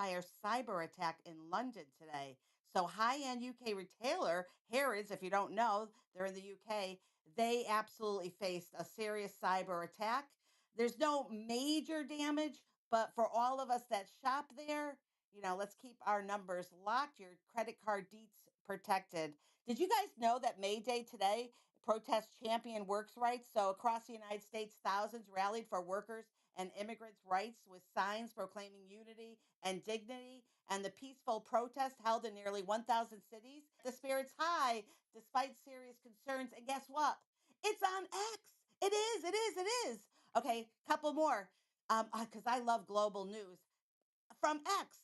by a cyber attack in London today. So, high-end UK retailer Harrods, if you don't know, they're in the UK. They absolutely faced a serious cyber attack. There's no major damage, but for all of us that shop there, let's keep our numbers locked, your credit card deets protected. Did you guys know that May Day today protests champion works rights? So across the United States, thousands rallied for workers and immigrants' rights with signs proclaiming unity and dignity. And the peaceful protest held in nearly 1,000 cities. The spirits high despite serious concerns. And guess what? It's on X. It is, it is, it is. Okay, couple more. Because I love global news from X.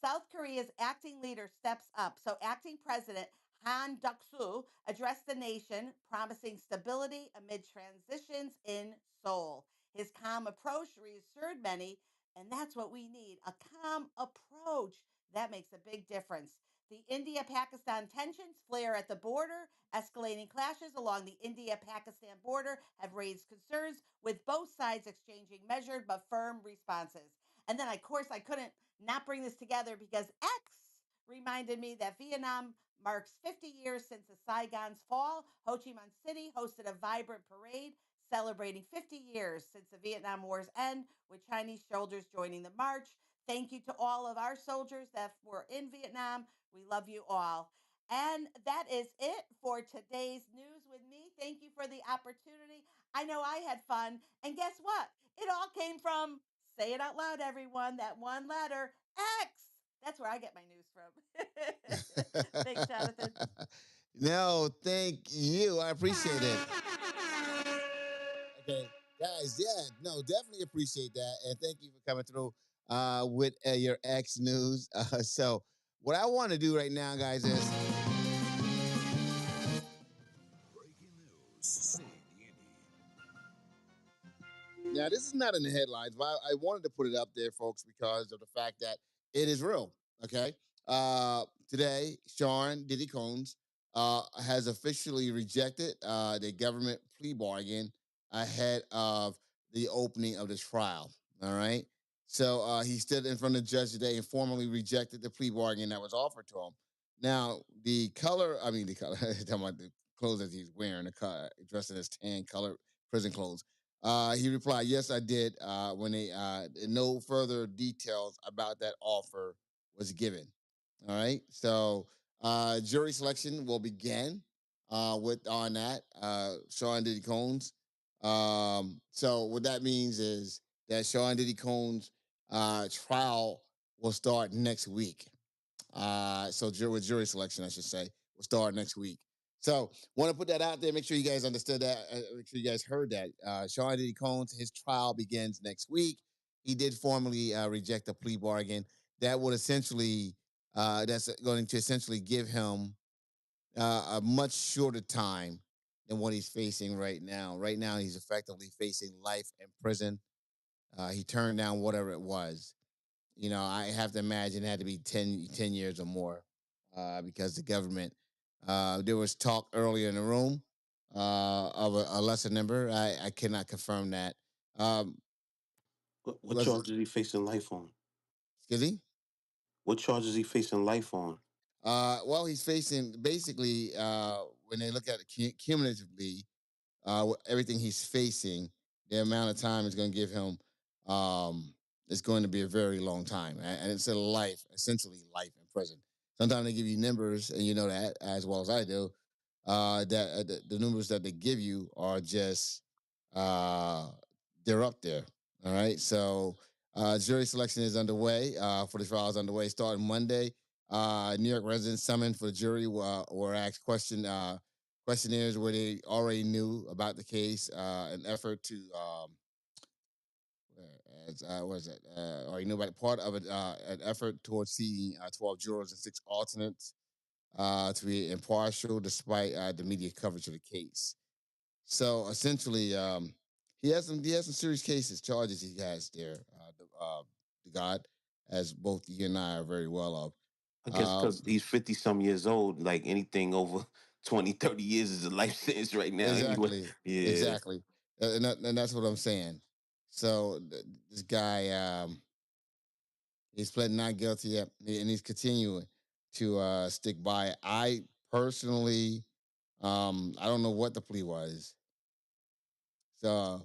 South Korea's acting leader steps up. So, acting president Han Duck-soo addressed the nation, promising stability amid transitions in Seoul. His calm approach reassured many, and that's what we need, a calm approach. That makes a big difference. The India Pakistan tensions flare at the border. Escalating clashes along the India Pakistan border have raised concerns, with both sides exchanging measured but firm responses. And then, of course, I couldn't not bring this together because X reminded me that Vietnam marks 50 years since the Saigon's fall. Ho Chi Minh City hosted a vibrant parade celebrating 50 years since the Vietnam War's end, with Chinese soldiers joining the march. Thank you to all of our soldiers that were in Vietnam. We love you all. And that is it for today's news with me. Thank you for the opportunity. I know I had fun. And guess what? It all came from, say it out loud, everyone, that one letter, X. That's where I get my news from. Thanks, Jonathan. No, thank you. I appreciate it. Okay, guys, yeah, no, definitely appreciate that, and thank you for coming through with your X news. So, what I want to do right now, guys, is Breaking news. Say Andy. now this is not in the headlines, but I wanted to put it up there, folks, because of the fact that it is real. Okay, today, Sean Diddy Combs has officially rejected the government plea bargain ahead of the opening of the trial. All right. So he stood in front of the judge today and formally rejected the plea bargain that was offered to him. Now, the color, talking about the clothes that he's wearing, the color, dressed in his tan color prison clothes. He replied, "Yes, I did." When no further details about that offer was given. All right. So jury selection will begin with on that. Sean Diddy Combs. So what that means is that Sean Diddy Combs trial will start next week. With jury selection, I should say, will start next week. So want to put that out there. Make sure you guys understood that. Make sure you guys heard that. Sean Diddy Combs, his trial begins next week. He did formally reject a plea bargain that would essentially that's going to essentially give him a much shorter time than what he's facing right now. Right now, he's effectively facing life in prison. He turned down whatever it was. I have to imagine it had to be 10 years or more because the government, there was talk earlier in the room of a lesser number. I cannot confirm that. Um, What was charge is he facing life on? Excuse me? What charge is he facing life on? Well, he's facing basically, when they look at it cumulatively, everything he's facing, the amount of time is going to give him is going to be a very long time, and it's a life, essentially life in prison. Sometimes they give you numbers, and you know that as well as I do. That the numbers that they give you are just uh, they're up there. All right, so jury selection is underway for the trial is underway starting Monday. New York residents summoned for the jury were asked questionnaires where they already knew about the case, an effort to what is it? Already knew about part of it, an effort towards seating 12 jurors and six alternates to be impartial despite the media coverage of the case. So essentially, he has some serious cases, charges he has there. The God, as both you and I are very well of. I guess Um, because he's 50 some years old, like anything over 20, 30 years is a life sentence right now. Anyway, exactly, yeah. exactly, and that's what I'm saying. So this guy, He's pled not guilty yet, and he's continuing to stick by it. I personally, I don't know what the plea was, so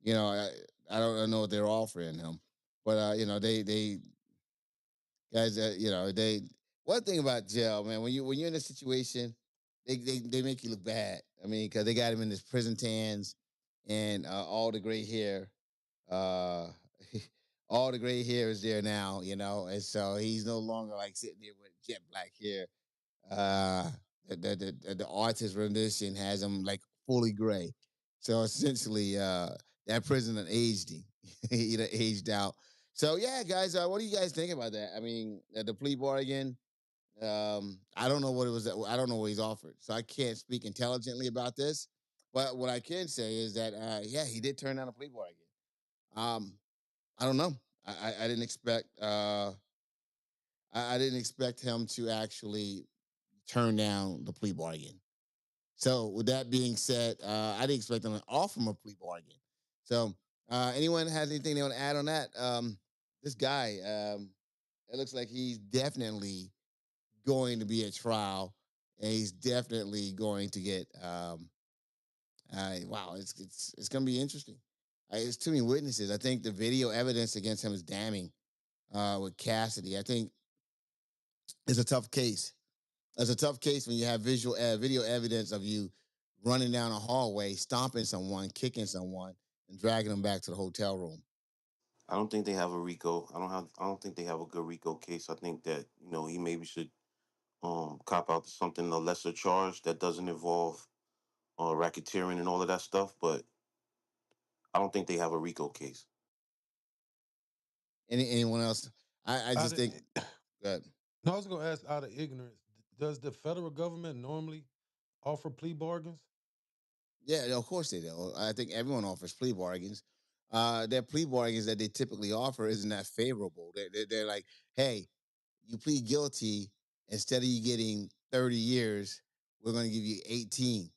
I don't know what they're offering him, but they guys they one thing about jail, man, when you're in a situation, they make you look bad. I mean, because they got him in his prison tans and all the gray hair, uh all the gray hair is there now, and so he's no longer like sitting there with jet black hair. uh the artist rendition has him like fully gray, so essentially that prison done aged him. He done aged out. So yeah, guys, what do you guys think about that? I mean, the plea bargain, I don't know what it was. I don't know what he's offered, so I can't speak intelligently about this. But what I can say is that, yeah, he did turn down a plea bargain. Um, I don't know. I didn't expect. I didn't expect him to actually turn down the plea bargain. So with that being said, I didn't expect them to offer him a plea bargain. So anyone has anything they want to add on that? This guy, it looks like he's definitely going to be at trial, and he's definitely going to get. Wow, it's going to be interesting. It's too many witnesses. I think the video evidence against him is damning. With Cassidy, I think it's a tough case. It's a tough case when you have video evidence of you running down a hallway, stomping someone, kicking someone, and dragging them back to the hotel room. I don't think they have a Rico. I don't think they have a good Rico case. I think that he maybe should cop out to something a lesser charge that doesn't involve racketeering and all of that stuff. But I don't think they have a Rico case. Anyone else? I Out just of, think that. no, I was going to ask, out of ignorance, does the federal government normally offer plea bargains? Yeah, of course they do. I think everyone offers plea bargains. Their plea bargains that they typically offer isn't that favorable. They're like, hey, you plead guilty, instead of you getting 30 years, we're going to give you 18,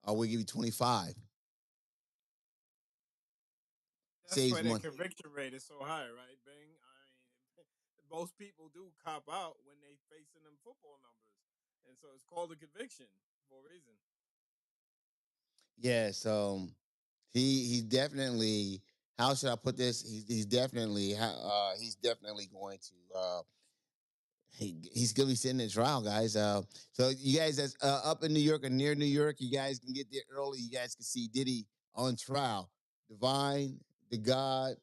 or we'll give you 25. That's Saves why that money. conviction rate is so high, right, Bing? I mean, most people do cop out when they facing them football numbers, and so it's called a conviction for a reason. Yeah, so he definitely. How should I put this? He's definitely going to he's gonna be sitting in trial, guys. So you guys that's up in New York or near New York, you guys can get there early. You guys can see Diddy on trial. Divine, the God,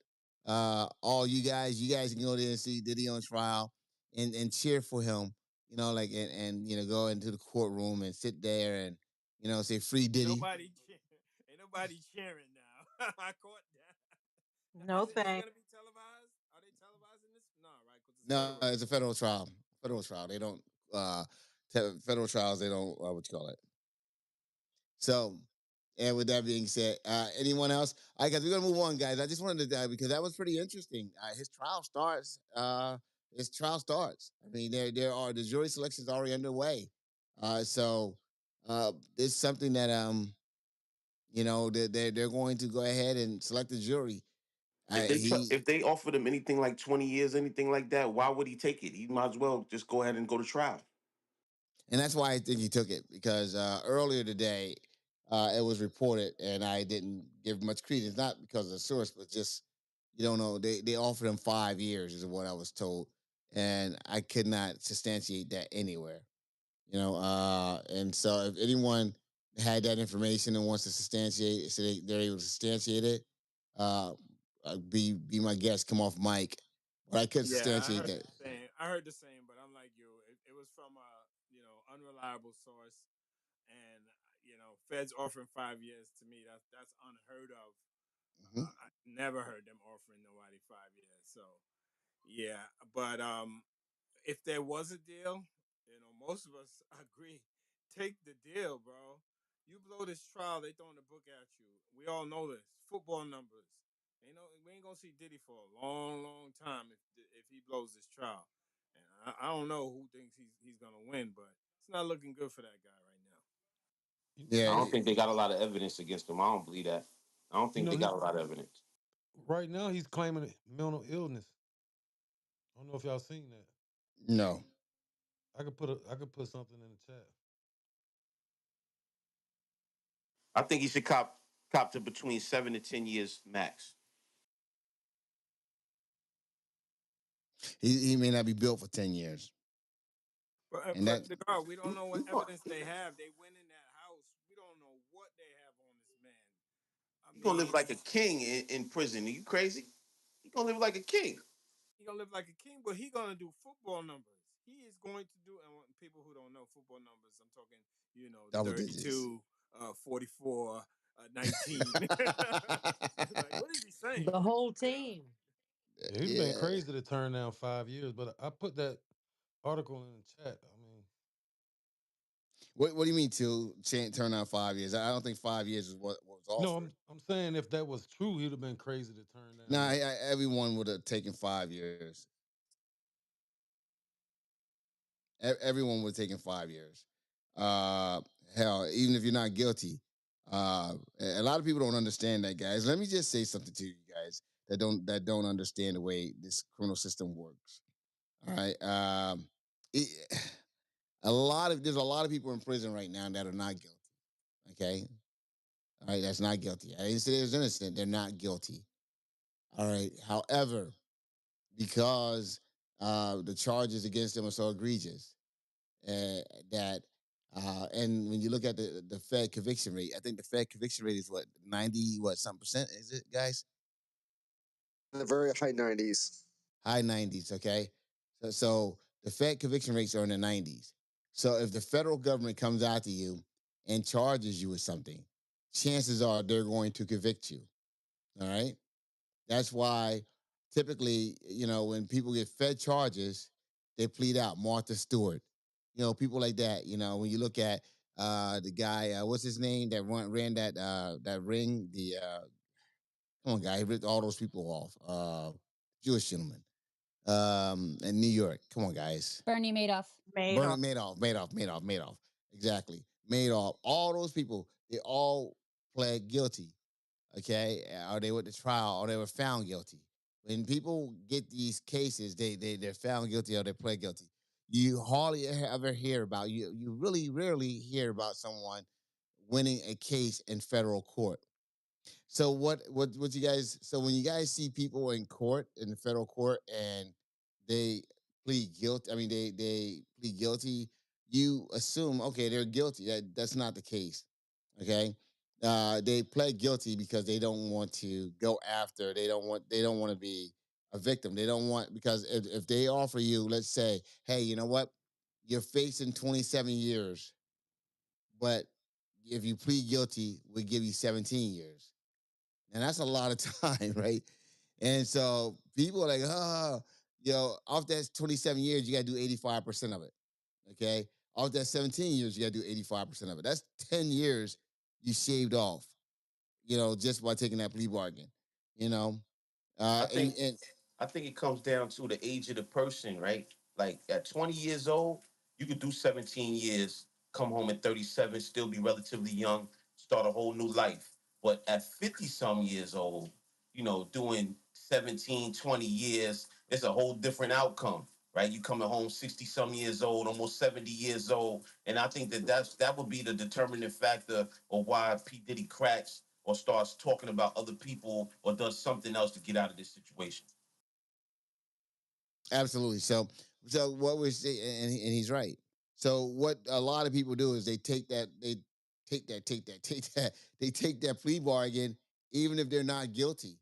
all you guys can go there and see Diddy on trial and cheer for him. And go into the courtroom and sit there and say free Ain't Diddy. nobody, ain't nobody cheering now. I caught that. No Is it thanks. gonna be televised? Are they televising this? No, right? Because it's No, federal. it's a federal trial. Federal trial. They don't. Federal trials. They don't. What you call it? So, and with that being said, anyone else? I guess we're gonna move on, guys. I just wanted to because that was pretty interesting. His trial starts. His trial starts. I mean, there are the jury selection is already underway. So it's something that they're going to go ahead and select the jury. He If they offered him anything like 20 years, anything like that, why would he take it? He might as well just go ahead and go to trial. And that's why I think he took it because earlier today it was reported, and I didn't give much credence, not because of the source, but just you don't know. They offered him 5 years, is what I was told, and I could not substantiate that anywhere. And so if anyone had that information and wants to substantiate, so they're able to substantiate it, uh, be my guest. Come off mic, but I couldn't Yeah, I substantiate heard that. the same. I heard the same, but I'm like you. It was from a unreliable source, and Feds offering 5 years to me that's unheard of. Mhm. I never heard them offering nobody 5 years. So yeah, but if there was a deal, most of us agree, take the deal, bro. You blow this trial, they throwing the book at you. We all know this. Football numbers. We ain't gonna see Diddy for a long, long time if he blows this trial. And I don't know who thinks he's gonna win, but it's not looking good for that guy right now. You, I Yeah, don't think they got a lot of evidence against him. I don't believe that. I don't you think know, they got he a lot of evidence. right now he's claiming mental illness. I don't know if y'all seen that. No. I could put something in the chat. I think he should cop to between 7 to 10 years max. He may not be built for 10 years. And But that the guard, we don't know what He gon' evidence they have. They went in that house. We don't know what they have on this man. I he gonna live mean, like a king in prison. Are you crazy? He gonna live like a king. he gonna live like a king, but he gonna do football numbers. He is going to do, and people who don't know football numbers, I'm talking, double digits. 32, 44, 19. Like, what is he saying? The whole You know, team. Yeah, he'd have been Yeah. crazy to turn down 5 years, but I put that article in the chat. I mean, What do you mean to turn out 5 years? I don't think 5 years is what was no, offered. I'm saying if that was true, he'd have been crazy to turn Nah, down. everyone would have taken 5 years. Everyone would have taken 5 years. Uh, Hell, even if you're not guilty. A lot of people don't understand that, guys. Let me just say something to you guys that don't understand the way this criminal system works. All right. It, there's a lot of people in prison right now that are not guilty. Okay. All right, that's not guilty. I didn't say they're innocent. They're not guilty. All right. However, because the charges against them are so egregious, that and when you look at the Fed conviction rate, I think the Fed conviction rate is what 90 what some percent is it, guys? In the very high 90s. High 90s. Okay, so the Fed conviction rates are in the 90s. So if the federal government comes after you and charges you with something, chances are they're going to convict you. All right. That's why typically, when people get fed charges, they plead out. Martha Stewart, people like that. When you look at the guy, what's his name that ran that ring? The come on, guy, he ripped all those people off. Jewish gentleman, in New York. Come on, guys. Bernie Madoff. Bernie Madoff. Madoff. Exactly, Madoff. All those people, they all pled guilty. Okay, or they went to trial, or they were found guilty. When people get these cases, they're found guilty or they pled guilty. You hardly ever hear about you really rarely hear about someone winning a case in federal court. So what you guys so when you guys see people in court in the federal court and they plead guilty, I mean they plead guilty, you assume okay they're guilty. That's not the case. Okay, they pled guilty because they don't want to go after. They don't want to be a victim. They don't want because if they offer you, let's say, hey, you know what, you're facing 27 years, but if you plead guilty, we give you 17 years and that's a lot of time, right? And so people are like, oh, off that 27 years, you got to do 85% of it. Okay. Off that 17 years, you got to do 85% of it. That's 10 years you shaved off, just by taking that plea bargain, you know? I Uh, and, think and I think it comes down to the age of the person, right? Like at 20 years old, you could do 17 years, come home at 37, still be relatively young, start a whole new life. But at 50 some years old, doing 17, 20 years, it's a whole different outcome, right? You coming home 60 some years old, almost 70 years old. And I think that would be the determining factor of why P. Diddy cracks or starts talking about other people or does something else to get out of this situation. absolutely. So what we're saying, and he's right. So what a lot of people do is they take that plea bargain, even if they're not guilty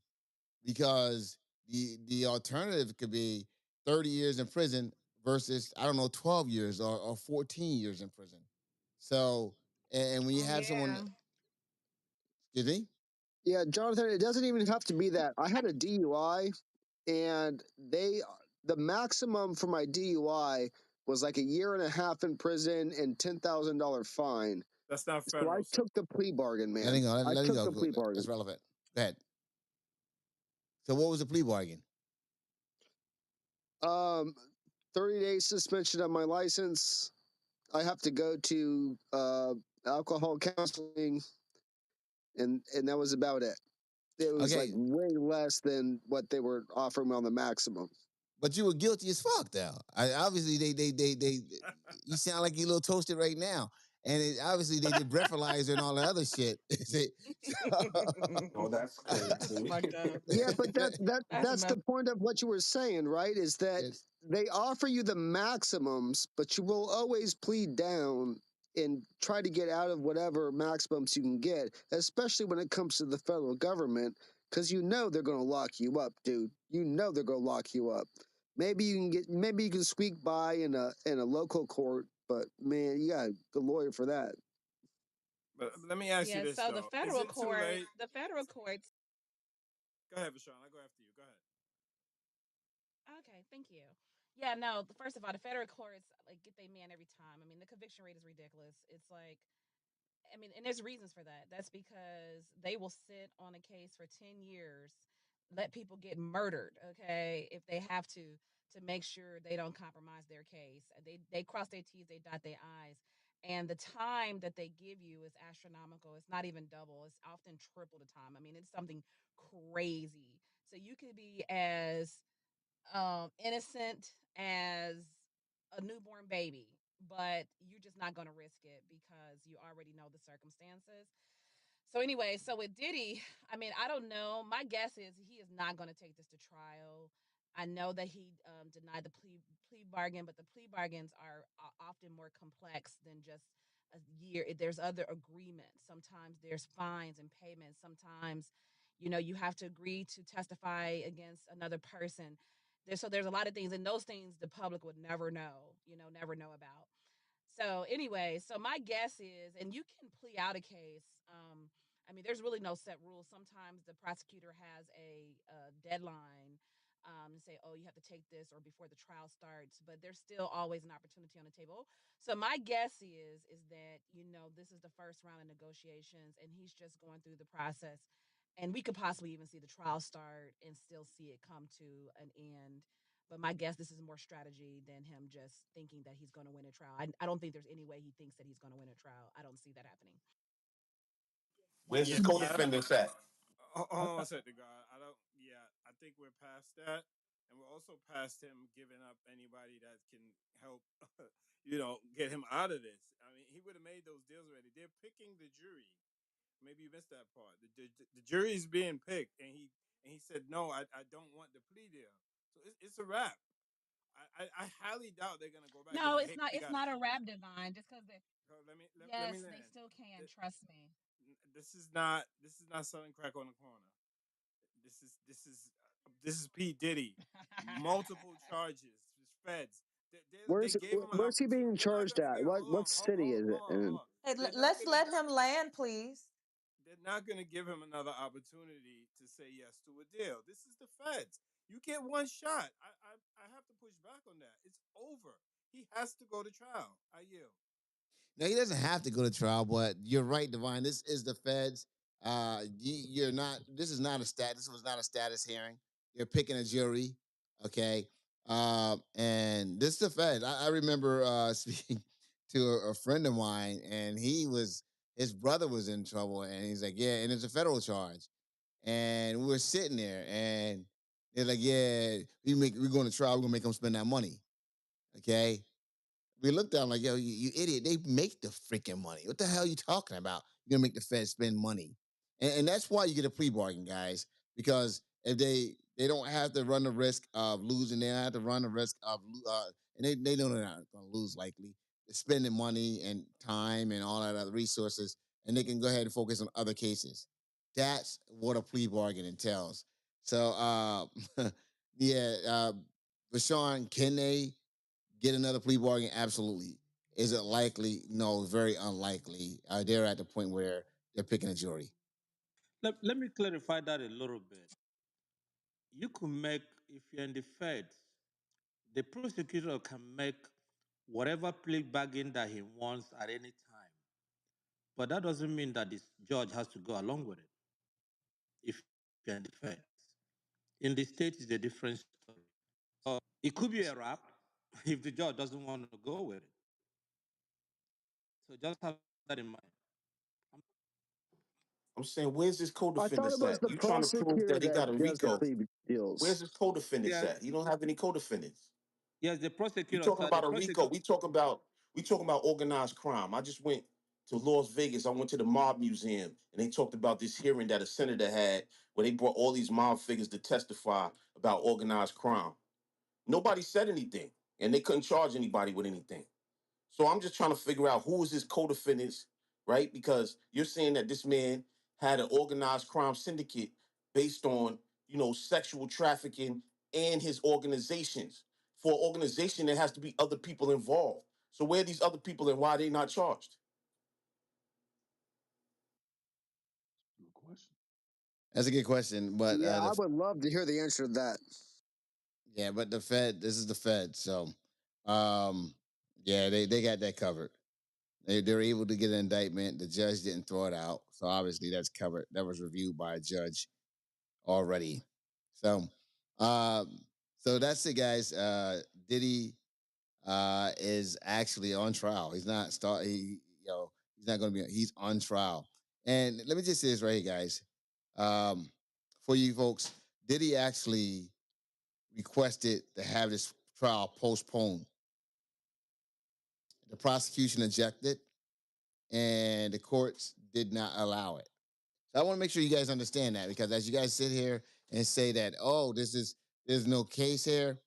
because the alternative could be 30 years in prison versus I don't know 12 years or 14 years in prison. So and when you Oh have someone, yeah. excuse me, Yeah, Jonathan, it doesn't even have to be that. I had a DUI, and the maximum for my DUI was like a year and a half in prison and $10,000 fine. that's not So I federal, sir. took the plea bargain, let man. it go, I let it took go. the plea bargain. That's relevant. Go ahead. So what was the plea bargain? Um, 30 days suspension of my license. I have to go to alcohol counseling, and that was about it. It was like Okay, way less than what they were offering me on the maximum. But you were guilty as fuck, though. Obviously, they. You sound like you a little toasted right now, and obviously they did breathalyzer and all the other shit. Oh, that's That's crazy. fucked up. Yeah, but That's that's messed. the point of what you were saying, right? Is that It's they offer you the maximums, but you will always plead down and try to get out of whatever maximums you can get, especially when it comes to the federal government, because you know they're going to lock you up, dude. You know they're going to lock you up. Maybe you can squeak by in a local court, but man, you got a lawyer for that. But let me ask you Yeah. this So the though: Is federal it too court, late? the federal courts. Go ahead, Vashawn. I'll go after you. Go ahead. Okay, thank you. Yeah, no. First of all, the federal courts like get they man every time. I mean, the conviction rate is ridiculous. It's like I mean, and there's reasons for that. That's because they will sit on a case for 10 years, let people get murdered, okay, if they have to make sure they don't compromise their case. They cross their T's, they dot their I's. And the time that they give you is astronomical. It's not even double. It's often triple the time. I mean, it's something crazy. So you could be as innocent as a newborn baby, but you're just not going to risk it because you already know the circumstances. So anyway, so with Diddy, I mean, I don't know. My guess is he is not going to take this to trial. I know that he denied the plea bargain, but the plea bargains are often more complex than just a year. There's other agreements. Sometimes there's fines and payments. Sometimes, you have to agree to testify against another person. There's a lot of things, and those things the public would never know. Never know about. So anyway, so my guess is, and you can plea out a case. I mean, there's really no set rules. Sometimes the prosecutor has a deadline to say, "Oh, you have to take this," or before the trial starts. But there's still always an opportunity on the table. So my guess is that this is the first round of negotiations, and he's just going through the process, and we could possibly even see the trial start and still see it come to an end. But my guess, this is more strategy than him just thinking that he's going to win a trial. I don't think there's any way he thinks that he's going to win a trial. I don't see that happening. Where's Yeah, his I don't. co-defendants at? Hold on a second, God. I don't. Yeah, I think we're past that, and we're also past him giving up anybody that can help. Get him out of this. I mean, he would have made those deals already. They're picking the jury. Maybe you missed that part. The jury is being picked, and he said, "No, I don't want the plea deal." So it's a wrap. I highly doubt they're gonna go back and No, like, it's "Hey, not. we It's got a not a rap divine. Just because they. let me Yes, they land. still can. Th- Trust me. this is not selling crack on the corner. This is P Diddy, multiple charges, feds. They gave him an Where's he being opportunity. They're not charged gonna at? give. Hold What on, hold, city hold, is it hold on, hold in? on. Hey, They're not let's gonna. let him land, please. They're not gonna give him another opportunity to say yes to a deal. This is the feds. You get one shot. I have to push back on that. It's over. He has to go to trial. I yield. Now he doesn't have to go to trial, but you're right, Divine. This is the feds. You're not. This is not a stat. This was not a status hearing. You're picking a jury, okay? And this is the feds. I remember speaking to a friend of mine, and his brother was in trouble, and he's like, "Yeah," and it's a federal charge. And we were sitting there, and they're like, "Yeah, we're going to trial. We're gonna make them spend that money." Okay, we looked at him like, yo, you idiot. They make the freaking money. What the hell are you talking about? You're gonna make the Fed spend money. And that's why you get a plea bargain, guys. Because if they don't have to run the risk of losing, they don't have to run the risk of and they know they're not gonna lose likely. They're spending money and time and all that other resources, and they can go ahead and focus on other cases. That's what a plea bargain entails. So yeah, Vashawn, can they get another plea bargain? Absolutely. Is it likely? No, very unlikely. They're at the point where they're picking a jury. Let me clarify that a little bit. You could make, if you're in the Fed, the prosecutor can make whatever plea bargain that he wants at any time. But that doesn't mean that the judge has to go along with it if you're in the Fed. In the States, it's a different story. It could be a wrap if the judge doesn't want to go with it. So just have that in mind. I'm saying, where's his I thought it co-defendants was at? the You trying to prove prosecutor that he that got a does the RICO? plea Where's deals. his co-defendants Yes, at? He don't have any co-defendants. yes, the We prosecutor, talking sir. The about a RICO. prosecutor. We talking about organized crime. I just went to Las Vegas. I went to the Mob Museum, and they talked about this hearing that a senator had, where they brought all these mob figures to testify about organized crime. Nobody said anything, and they couldn't charge anybody with anything. So I'm just trying to figure out who is his co-defendants, right? Because you're saying that this man had an organized crime syndicate based on, sexual trafficking and his organizations. For an organization, there has to be other people involved. So where are these other people and why are they not charged? Good question. That's a good question, but Yeah, I would love to hear the answer to that. yeah, but the Fed. This is the Fed, so um, yeah, they got that covered. They're able to get an indictment. The judge didn't throw it out, so obviously that's covered. That was reviewed by a judge already. So, um, so that's it, guys. Diddy is actually on trial. He's not start. He's not going to be. He's on trial. And let me just say this right here, guys. Um, for you folks, Diddy actually requested to have this trial postponed. The prosecution objected, and the courts did not allow it. So I want to make sure you guys understand that, because as you guys sit here and say that, oh, there's no case here.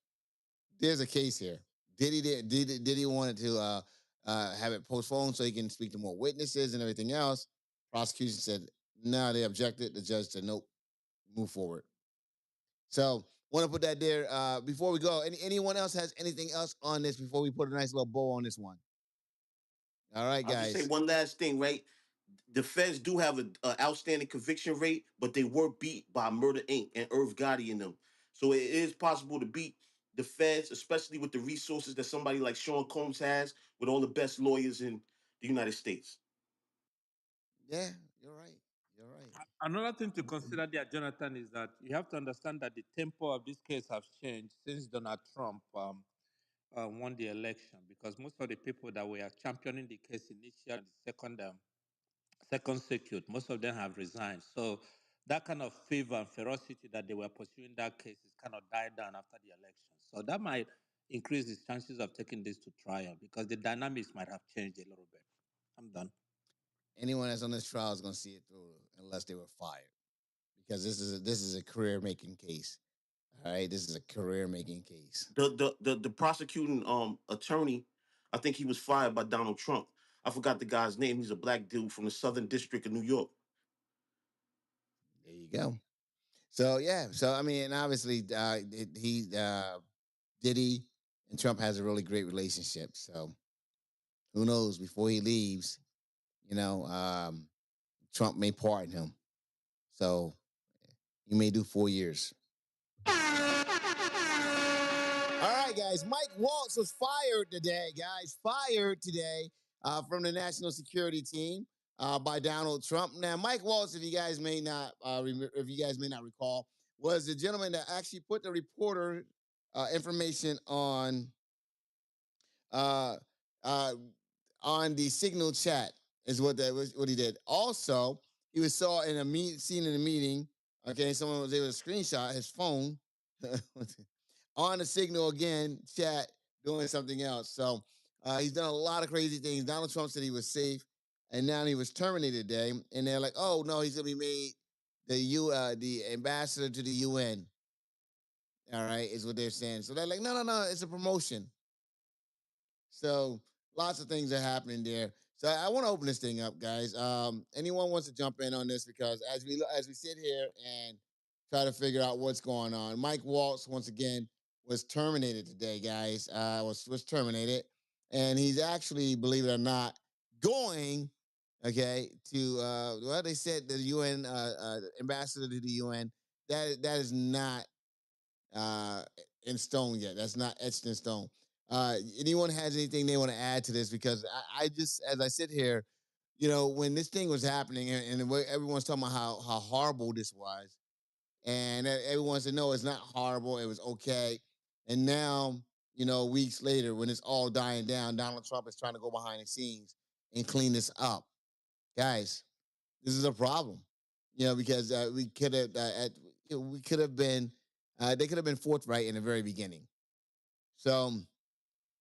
There's a case here. Diddy wanted to have it postponed so he can speak to more witnesses and everything else. Prosecution said no. They objected. The judge said nope. Move forward. So want to put that there. Before we go, anyone else has anything else on this before we put a nice little bow on this one? All right, I'll just say guys. one last thing, right? The feds do have a outstanding conviction rate, but they were beat by Murder Inc. and Irv Gotti and them. So it is possible to beat the feds, especially with the resources that somebody like Sean Combs has, with all the best lawyers in the United States. Yeah, you're right. You're right. Another thing to consider there, Jonathan, is that you have to understand that the tempo of this case has changed since Donald Trump won the election, because most of the people that were championing the case initially, the second circuit, most of them have resigned. So that kind of favor and ferocity that they were pursuing that case is kind of died down after the election. So that might increase the chances of taking this to trial, because the dynamics might have changed a little bit. I'm done. Anyone that's on this trial is going to see it through unless they were fired, because this is a career making case. All right, this is a career making case. The prosecuting attorney, I think he was fired by Donald Trump. I forgot the guy's name. He's a black dude from the Southern District of New York. There you go. So yeah, so I mean, and obviously, he Diddy and Trump has a really great relationship. So who knows? Before he leaves, you know, Trump may pardon him. So he may do 4 years. All right, guys. Mike Waltz was fired today, guys. Fired today from the national security team by Donald Trump. Now, Mike Waltz, if you guys may not, if you guys may not recall, was the gentleman that actually put the reporter information uh, uh, on the Signal chat. Is what he did. Also, he was saw in a seen in a meeting. Okay, someone was able to screenshot his phone on the Signal again chat doing something else. So he's done a lot of crazy things. Donald Trump said he was safe, and now he was terminated today. And they're like, "Oh no, he's gonna be made the ambassador to the UN." All right, is what they're saying. So they're like, "No, no, no, it's a promotion." So lots of things are happening there. So I want to open this thing up, guys. Anyone wants to jump in on this, because as we sit here and try to figure out what's going on, Mike Waltz once again was terminated today, guys. Was terminated, and he's actually, believe it or not, going to well, they said the UN ambassador to the UN. That is not uh, in stone yet. That's not etched in stone. Anyone has anything they want to add to this? Because I just, as I sit here, when this thing was happening, and everyone's talking about how horrible this was, and everyone said, no, it's not horrible. It was okay. And now, weeks later, when it's all dying down, Donald Trump is trying to go behind the scenes and clean this up. Guys, this is a problem. because we could have we could have been they could have been forthright in the very beginning. So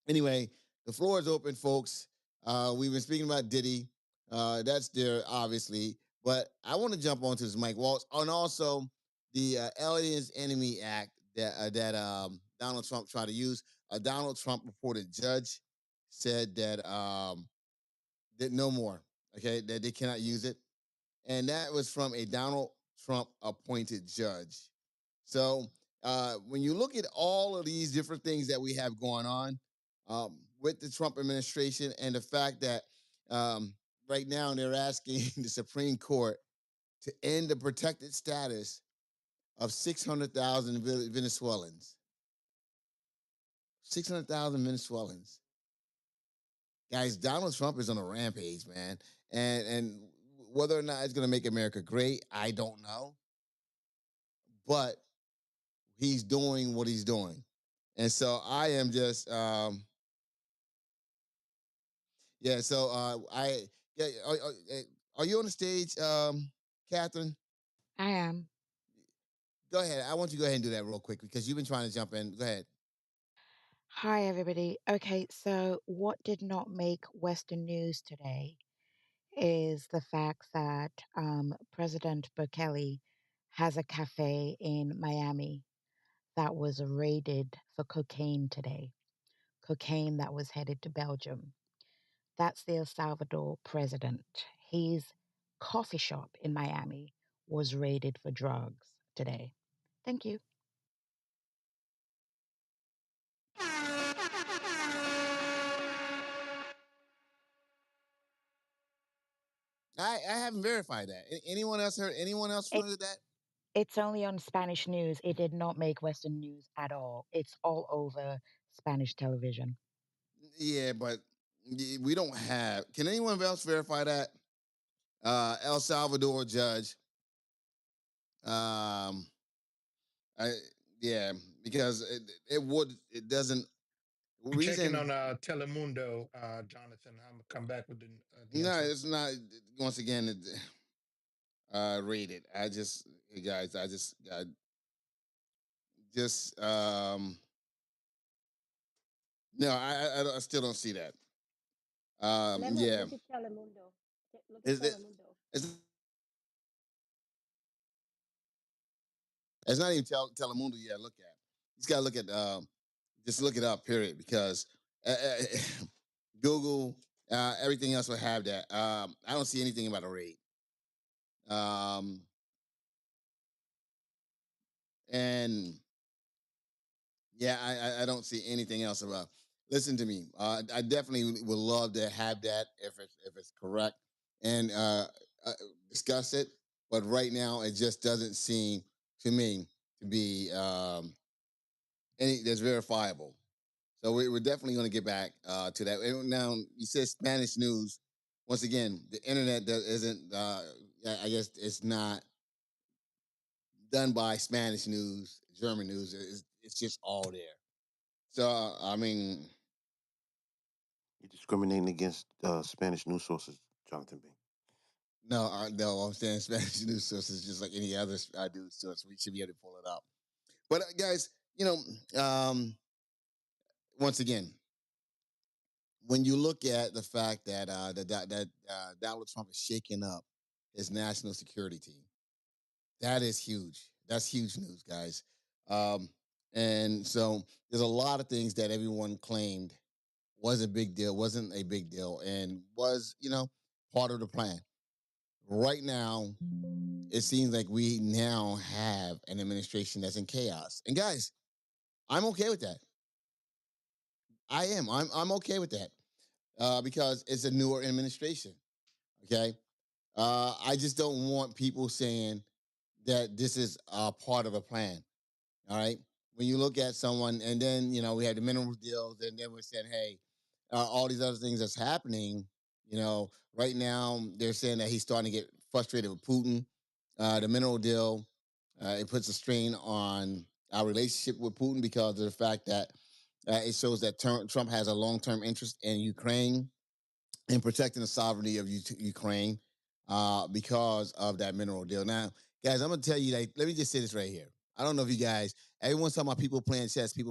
anyway, the floor is open, folks. We've been speaking about Diddy. That's there, obviously. But I want to jump onto this Mike Waltz and also the Aliens Enemy Act that Donald Trump tried to use. A Donald Trump reported judge said that no more, okay, that they cannot use it. And that was from a Donald Trump appointed judge. So when you look at all of these different things that we have going on with the Trump administration and the fact that um, right now they're asking the Supreme Court to end the protected status of 600,000 Venezuelans. 600,000 Venezuelans. Guys, Donald Trump is on a rampage, man. And whether or not it's going to make America great, I don't know. But he's doing what he's doing. And so I am just yeah, so I yeah, are you on the stage, Catherine? I am. Go ahead. I want you to go ahead and do that real quick because you've been trying to jump in. Go ahead. Hi, everybody. Okay, so what did not make Western news today is the fact that President Bukele has a cafe in Miami that was raided for cocaine today, cocaine that was headed to Belgium. That's the El Salvador president. His coffee shop in Miami was raided for drugs today. Thank you. I haven't verified that. Anyone else heard? Anyone else It, familiar with that? it's only on Spanish news. It did not make Western news at all. It's all over Spanish television. Yeah, but we don't have. Can anyone else verify that? El Salvador judge. Um, I yeah, because it doesn't I'm checking reason. on Telemundo, Jonathan. I'm gonna come back with the No, answer. it's not. Once again, rated. I just, hey guys, I just, no, I still don't see that. Lemon, Yeah, look at Telemundo. Look at is it? Telemundo. It's not even Telemundo yet. Look at. You just gotta look at. Just look it up. Period. Because Google, everything else will have that. I don't see anything about a rate. Um, and yeah, I don't see anything else about. Listen to me. I definitely would love to have that if it's correct and uh, discuss it. But right now, it just doesn't seem to me to be any that's verifiable. So we're definitely going to get back to that. And now you said Spanish news. Once again, the internet isn't. I guess it's not done by Spanish news, German news. It's just all there. So I mean, You're discriminating against Spanish news sources, Jonathan B. no, no, I'm saying Spanish news sources just like any other news source. We should be able to pull it up. But guys, once again, when you look at the fact that Donald Trump is shaking up his national security team, that is huge. That's huge news, guys. Um, and so there's a lot of things that everyone claimed was a big deal, wasn't a big deal, and was part of the plan. Right now, it seems like we now have an administration that's in chaos. And guys, I'm okay with that. I am. I'm okay with that because it's a newer administration. Okay. I just don't want people saying that this is part of a plan. All right. When you look at someone, and then we had the mineral deals, and then we're saying, hey, all these other things that's happening. Right now they're saying that he's starting to get frustrated with Putin. The mineral deal, it puts a strain on our relationship with Putin because of the fact that it shows that Trump has a long term interest in Ukraine and protecting the sovereignty of Ukraine. because of that mineral deal. Now, guys, I'm gonna tell you, like, let me just say this right here. I don't know if you guys, everyone's talking about people playing chess. The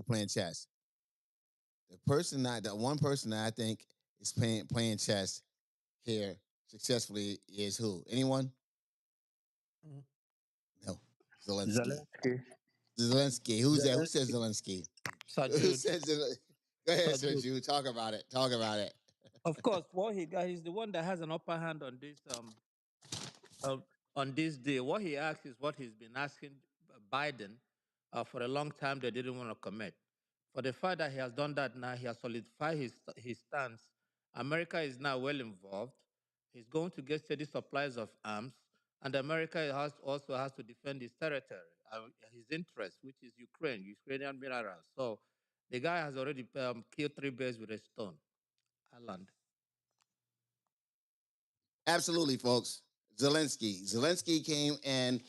one person that I think is playing chess here successfully is who? Anyone? Mm. No, Zelensky. Zelensky. Zelensky. Who's that? Who says Zelensky. Zelensky? Sir Who Jude. says Go ahead, Sir Sir Jude. Jew. Talk about it. Talk about it. Of course, what he got, he's the one that has an upper hand uh, on this deal. What he asks is what he's been asking Biden for a long time. They didn't want to commit. For the fact that he has done that now, he has solidified his stance. America is now well involved. He's going to get steady supplies of arms, and America also has to defend his territory, his interest, which is Ukrainian minerals. So the guy has already killed three birds with a stone. I land. Absolutely, folks. Zelensky. Zelensky came and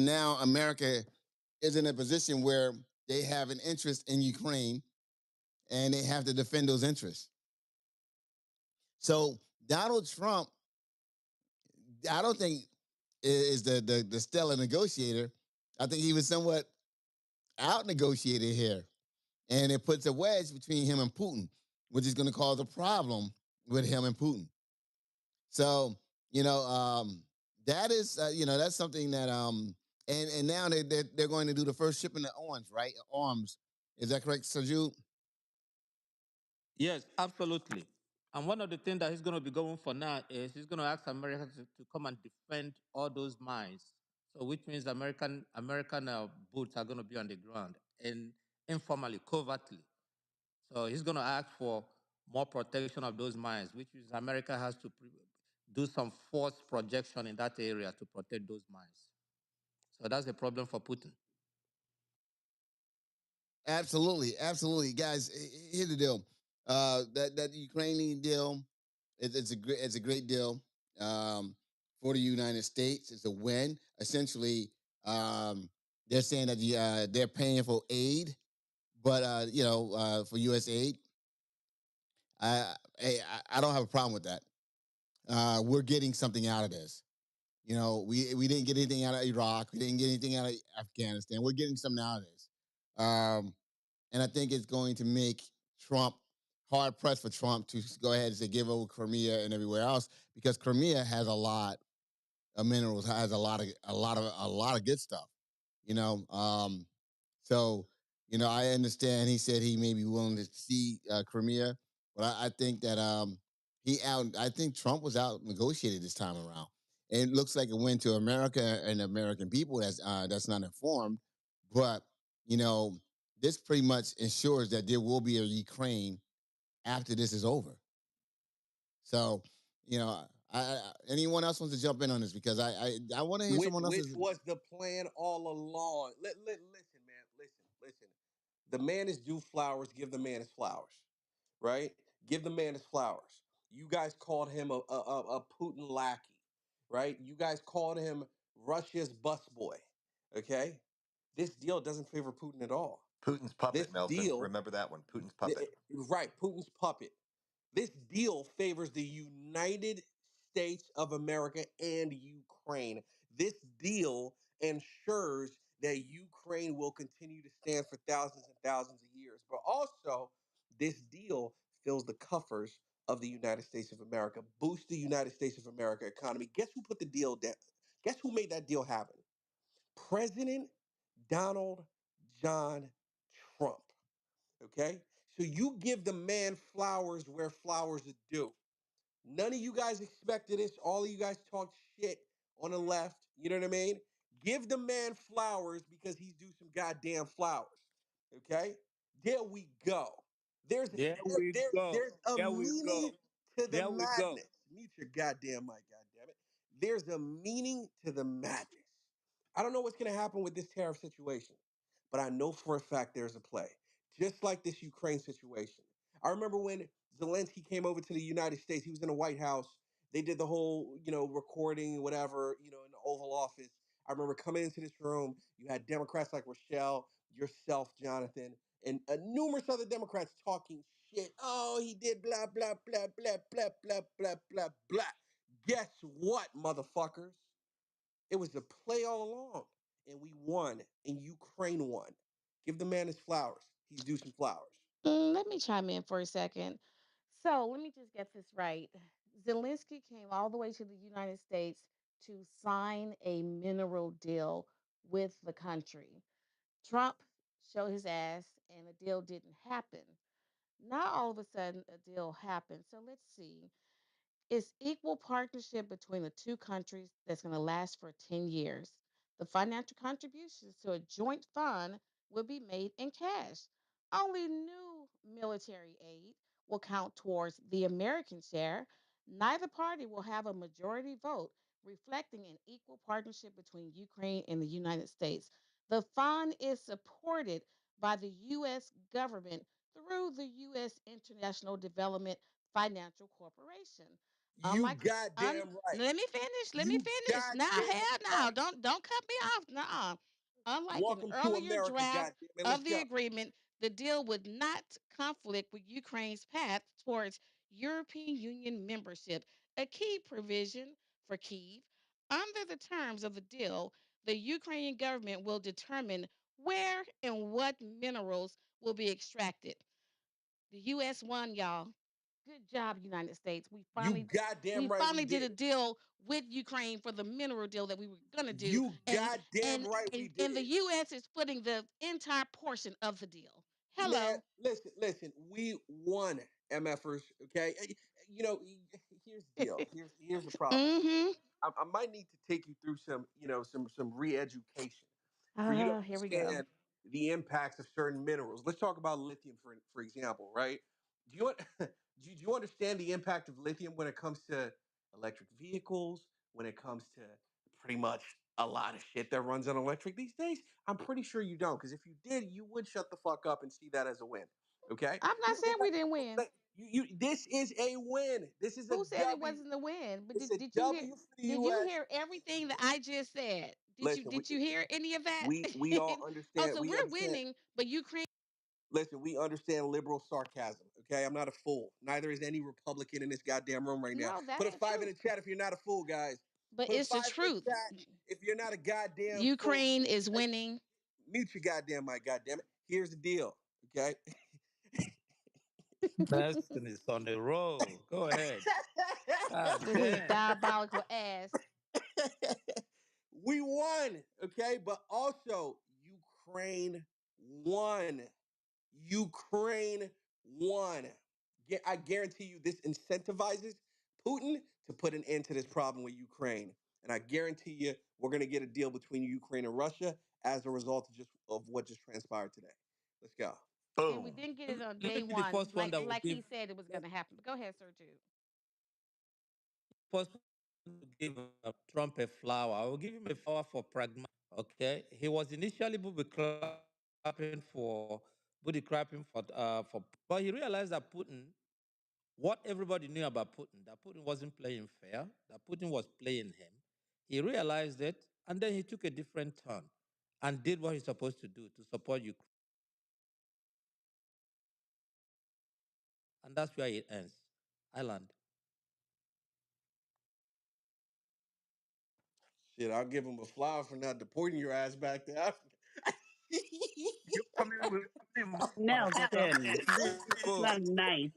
now America is in a position where they have an interest in Ukraine and they have to defend those interests. So Donald Trump, I don't think is the stellar negotiator. I think he was somewhat out negotiated here, and it puts a wedge between him and Putin, which is going to cause a problem with him and Putin. So you know, that is that's something that and now they're going to do the first shipment of arms, right? Arms, is that correct, Sergio? Yes, absolutely. And one of the things that he's going to be going for now is he's going to ask America to come and defend all those mines. So, which means American boots are going to be on the ground and informally, covertly. So he's going to ask for more protection of those mines, which means America has to do some force projection in that area to protect those mines. So that's a problem for Putin. Absolutely, absolutely, guys. Here's the deal. That Ukrainian deal, it's a great deal for the United States. It's a win. Essentially, they're saying that they're paying for aid, but for U.S. aid, I don't have a problem with that. We're getting something out of this. We didn't get anything out of Iraq. We didn't get anything out of Afghanistan. We're getting something out of this. Um, and I think it's going to make Trump hard pressed for Trump to go ahead and say give over Crimea and everywhere else because Crimea has a lot minerals, has a lot of good stuff. You know, so I understand. He said he may be willing to see Crimea, but I think that he out. I think Trump was out negotiated this time around, and it looks like it went to America and the American people that's not informed. But you know, this pretty much ensures that there will be a Ukraine after this is over. So, anyone else wants to jump in on this because I want to hear which someone which else's. was the plan all along. Listen, man, listen. The man is due flowers. Give the man his flowers, right? Give the man his flowers. You guys called him a Putin lackey, right? You guys called him Russia's busboy, okay? This deal doesn't favor Putin at all. Putin's puppet, This Milton. deal, Remember that one. Putin's puppet. right? Putin's puppet. This deal favors the United States of America and Ukraine. This deal ensures that Ukraine will continue to stand for thousands and thousands of years. But also, this deal fills the coffers of the United States of America, boosts the United States of America economy. Guess who put the deal down? Guess who made that deal happen? President Donald John Trump. Okay? So you give the man flowers where flowers are due. None of you guys expected this. All of you guys talk shit on the left. You know what I mean? Give the man flowers because he's due some goddamn flowers. Okay? There we go. There's There we go. there's a There we go. meaning to the There we go. madness. Mute your goddamn mic, goddamn it. There's a meaning to the madness. I don't know what's gonna happen with this tariff situation, but I know for a fact there's a play. Just like this Ukraine situation. I remember when Zelensky came over to the United States, he was in the White House. They did the whole, recording, whatever, in the Oval Office. I remember coming into this room, you had Democrats like Rochelle, yourself, Jonathan, and numerous other Democrats talking shit. Oh, he did blah, blah, blah, blah, blah, blah, blah, blah, blah. Guess what, motherfuckers? It was a play all along, and we won, and Ukraine won. Give the man his flowers. He's due some flowers. Let me chime in for a second. So let me just get this right. Zelensky came all the way to the United States to sign a mineral deal with the country. Trump showed his ass, and the deal didn't happen. Now all of a sudden, a deal happened. So let's see. It's equal partnership between the two countries that's going to last for 10 years. The financial contributions to a joint fund will be made in cash. Only new military aid will count towards the American share. Neither party will have a majority vote, reflecting an equal partnership between Ukraine and the United States. The fund is supported by the U.S. government through the U.S. International Development Financial Corporation. You Unlike goddamn right. let me finish. Let me You finish. Now, goddamn hell no. right. Don't cut me off. Nuh-uh. Unlike an Welcome to earlier America, draft goddamn it. Let's of the go. agreement, the deal would not conflict with Ukraine's path towards European Union membership, a key provision for Kyiv. Under the terms of the deal, the Ukrainian government will determine where and what minerals will be extracted. The U.S. won, y'all. Good job, United States. You We goddamn right we finally did a did. deal with Ukraine for the mineral deal that we were gonna do, You and goddamn right we and the did. U.S. is putting the entire portion of the deal. Man, Hello. listen. We won, MFers. Okay, you know, here's the deal. Here's the problem. Mm-hmm. I might need to take you through some, some re-education for you to Here we go. understand the impacts of certain minerals. Let's talk about lithium, for example, right? Do you do you understand the impact of lithium when it comes to electric vehicles? When it comes to pretty much a lot of shit that runs on electric these days? I'm pretty sure you don't, because if you did, you would shut the fuck up and see that as a win. Okay? I'm not saying we didn't win. This is a win. This is a Who said it W. wasn't a win? But It's a did you hear? W for the Did you U.S. hear everything that I just said? Listen, Did you hear any of that? we all Oh, understand. so We we're understand. winning, but Ukraine. Listen, we understand liberal sarcasm. Okay, I'm not a fool. Neither is any Republican in this goddamn room right now. No, that Put a ain't five in true. the chat if you're not a fool, guys. But Put a it's the five in the truth. chat if you're not a goddamn fool. Ukraine is Hey, winning. mute your goddamn mic, goddamn it. Here's the deal. Okay. Lesson is on the roll. Go ahead. God With his damn. diabolical ass. We won. Okay, but also Ukraine won. Ukraine won. I guarantee you this incentivizes Putin to put an end to this problem with Ukraine. And I guarantee you we're going to get a deal between Ukraine and Russia as a result of what just transpired today. Let's go. And we Boom. didn't get Let it me, on let me day be the one, first one that will like he give said it was let gonna happen. But go ahead, Sir Jude. first one to give Trump a flower. I will give him a flower for pragmatic. Okay. He was initially booby clapping for but he realized that Putin, what everybody knew about Putin, that Putin wasn't playing fair, that Putin was playing him. He realized it, and then he took a different turn and did what he's supposed to do to support Ukraine. And that's where it ends. Island. Shit, I'll give him a flower for not deporting your ass back to Africa. You coming with him, Nelson, that's Beautiful. not nice.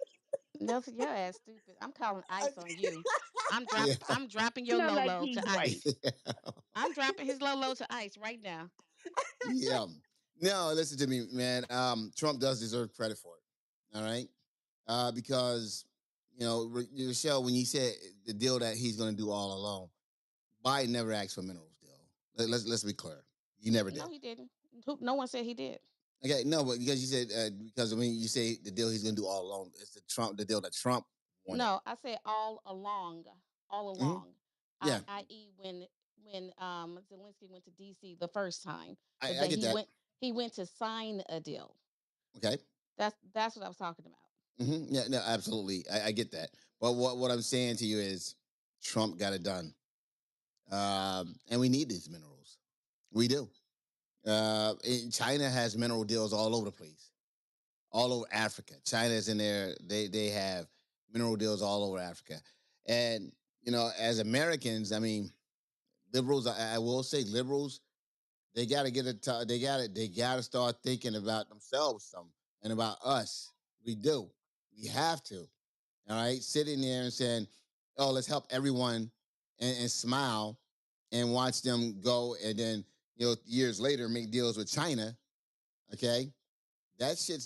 Nelson, your ass stupid. I'm calling ice on you. Yeah. I'm dropping your Not like Lolo he's to white. ice. I'm dropping his Lolo to ice right now. Yeah. No, listen to me, man. Trump does deserve credit for it. All right. Because, Rochelle, when you said the deal that he's going to do all alone, Biden never asked for minerals deal. Let's be clear. You never No, did. he didn't. No one said he did. Okay, no, but because you said because when you say the deal he's going to do all alone, it's the deal that Trump wanted. No, I said all Hmm. along. Yeah, I.e. when Zelensky went to DC the first time, but I that get that. he went to sign a deal. Okay. That's what I was talking about. Yeah, no, absolutely. I get that. But what I'm saying to you is Trump got it done. And we need these minerals. We do. China has mineral deals all over the place, all over Africa. China's in there. They have mineral deals all over Africa, and as Americans, I mean, liberals. I will say, liberals. They got to get it. They got to start thinking about themselves some and about us. We do. We have to. All right, sitting there and saying, "Oh, let's help everyone," and smile and watch them go, and then years later make deals with China. Okay, that shit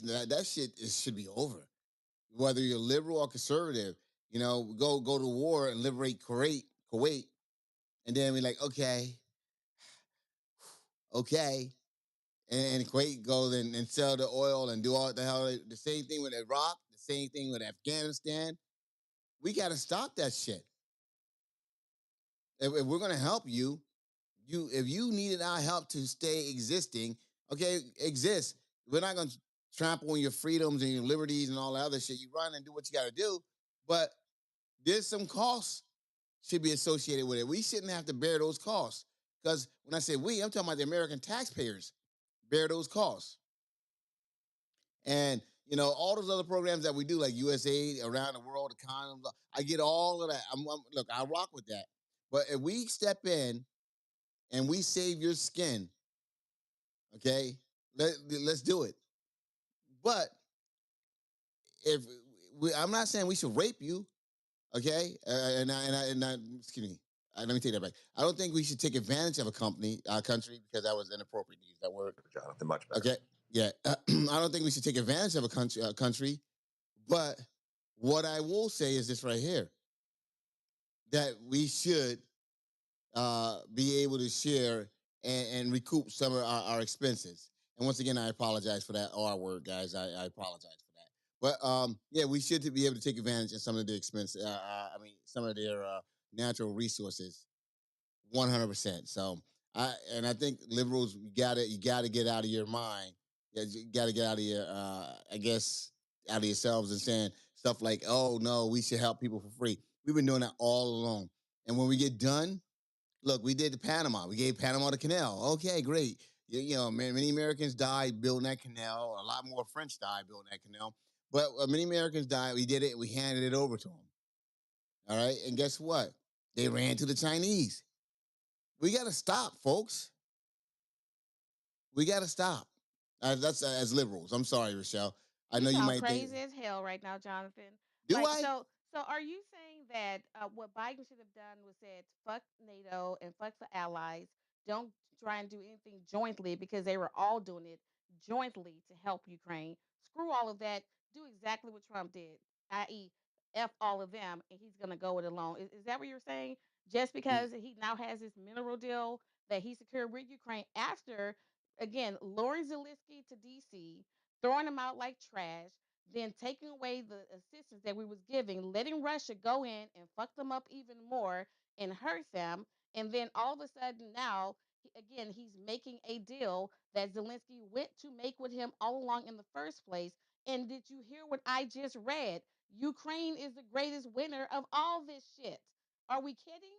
should be over. Whether you're liberal or conservative, go to war and liberate Kuwait, and then we're like, okay, and Kuwait goes and sell the oil and do all the hell. The same thing with Iraq, the same thing with Afghanistan. We got to stop that shit. If we're gonna help you, if you needed our help to stay existing, okay, exist. We're not gonna trample on your freedoms and your liberties and all that other shit. You run and do what you got to do, but there's some costs should be associated with it. We shouldn't have to bear those costs because when I say we, I'm talking about the American taxpayers bear those costs. And all those other programs that we do, like USAID around the world, the condoms, I get all of that. Look, I rock with that. But if we step in and we save your skin, okay, let's do it. But if I'm not saying we should rape you, okay, excuse me. Let me take that back. I don't think we should take advantage of a country, because that was inappropriate to use that word. Jonathan, much better. Okay, yeah, I don't think we should take advantage of a country. But what I will say is this right here: that we should be able to share and recoup some of our expenses. And once again, I apologize for that R word, guys. I apologize for that. But yeah, we should be able to take advantage of some of the expense. Some of their natural resources, 100%. So I think liberals, you gotta get out of your mind. Yeah, you gotta get out of your I guess out of yourselves and saying stuff like, "Oh no, we should help people for free." We've been doing that all along. And when we get done, look, we did the Panama. We gave Panama the canal. Okay, great. Many Americans died building that canal. A lot more French died building that canal. But many Americans died. We did it. We handed it over to them. All right. And guess what? They ran to the Chinese. We got to stop, folks. We got to stop. That's as liberals. I'm sorry, Rochelle. I You know you sound might think, crazy as hell right now, Jonathan. do Like, I? so are you saying that what Biden should have done was said, fuck NATO and fuck the allies. Don't try and do anything jointly because they were all doing it jointly to help Ukraine. Screw all of that. Do exactly what Trump did, i.e., F all of them, and he's going to go it alone. Is that what you're saying? Just because he now has this mineral deal that he secured with Ukraine after, again, luring Zelensky to D.C., throwing them out like trash, then taking away the assistance that we was giving, letting Russia go in and fuck them up even more and hurt them, and then all of a sudden now, again, he's making a deal that Zelensky went to make with him all along in the first place. And did you hear what I just read? Ukraine is the greatest winner of all this shit. Are we kidding?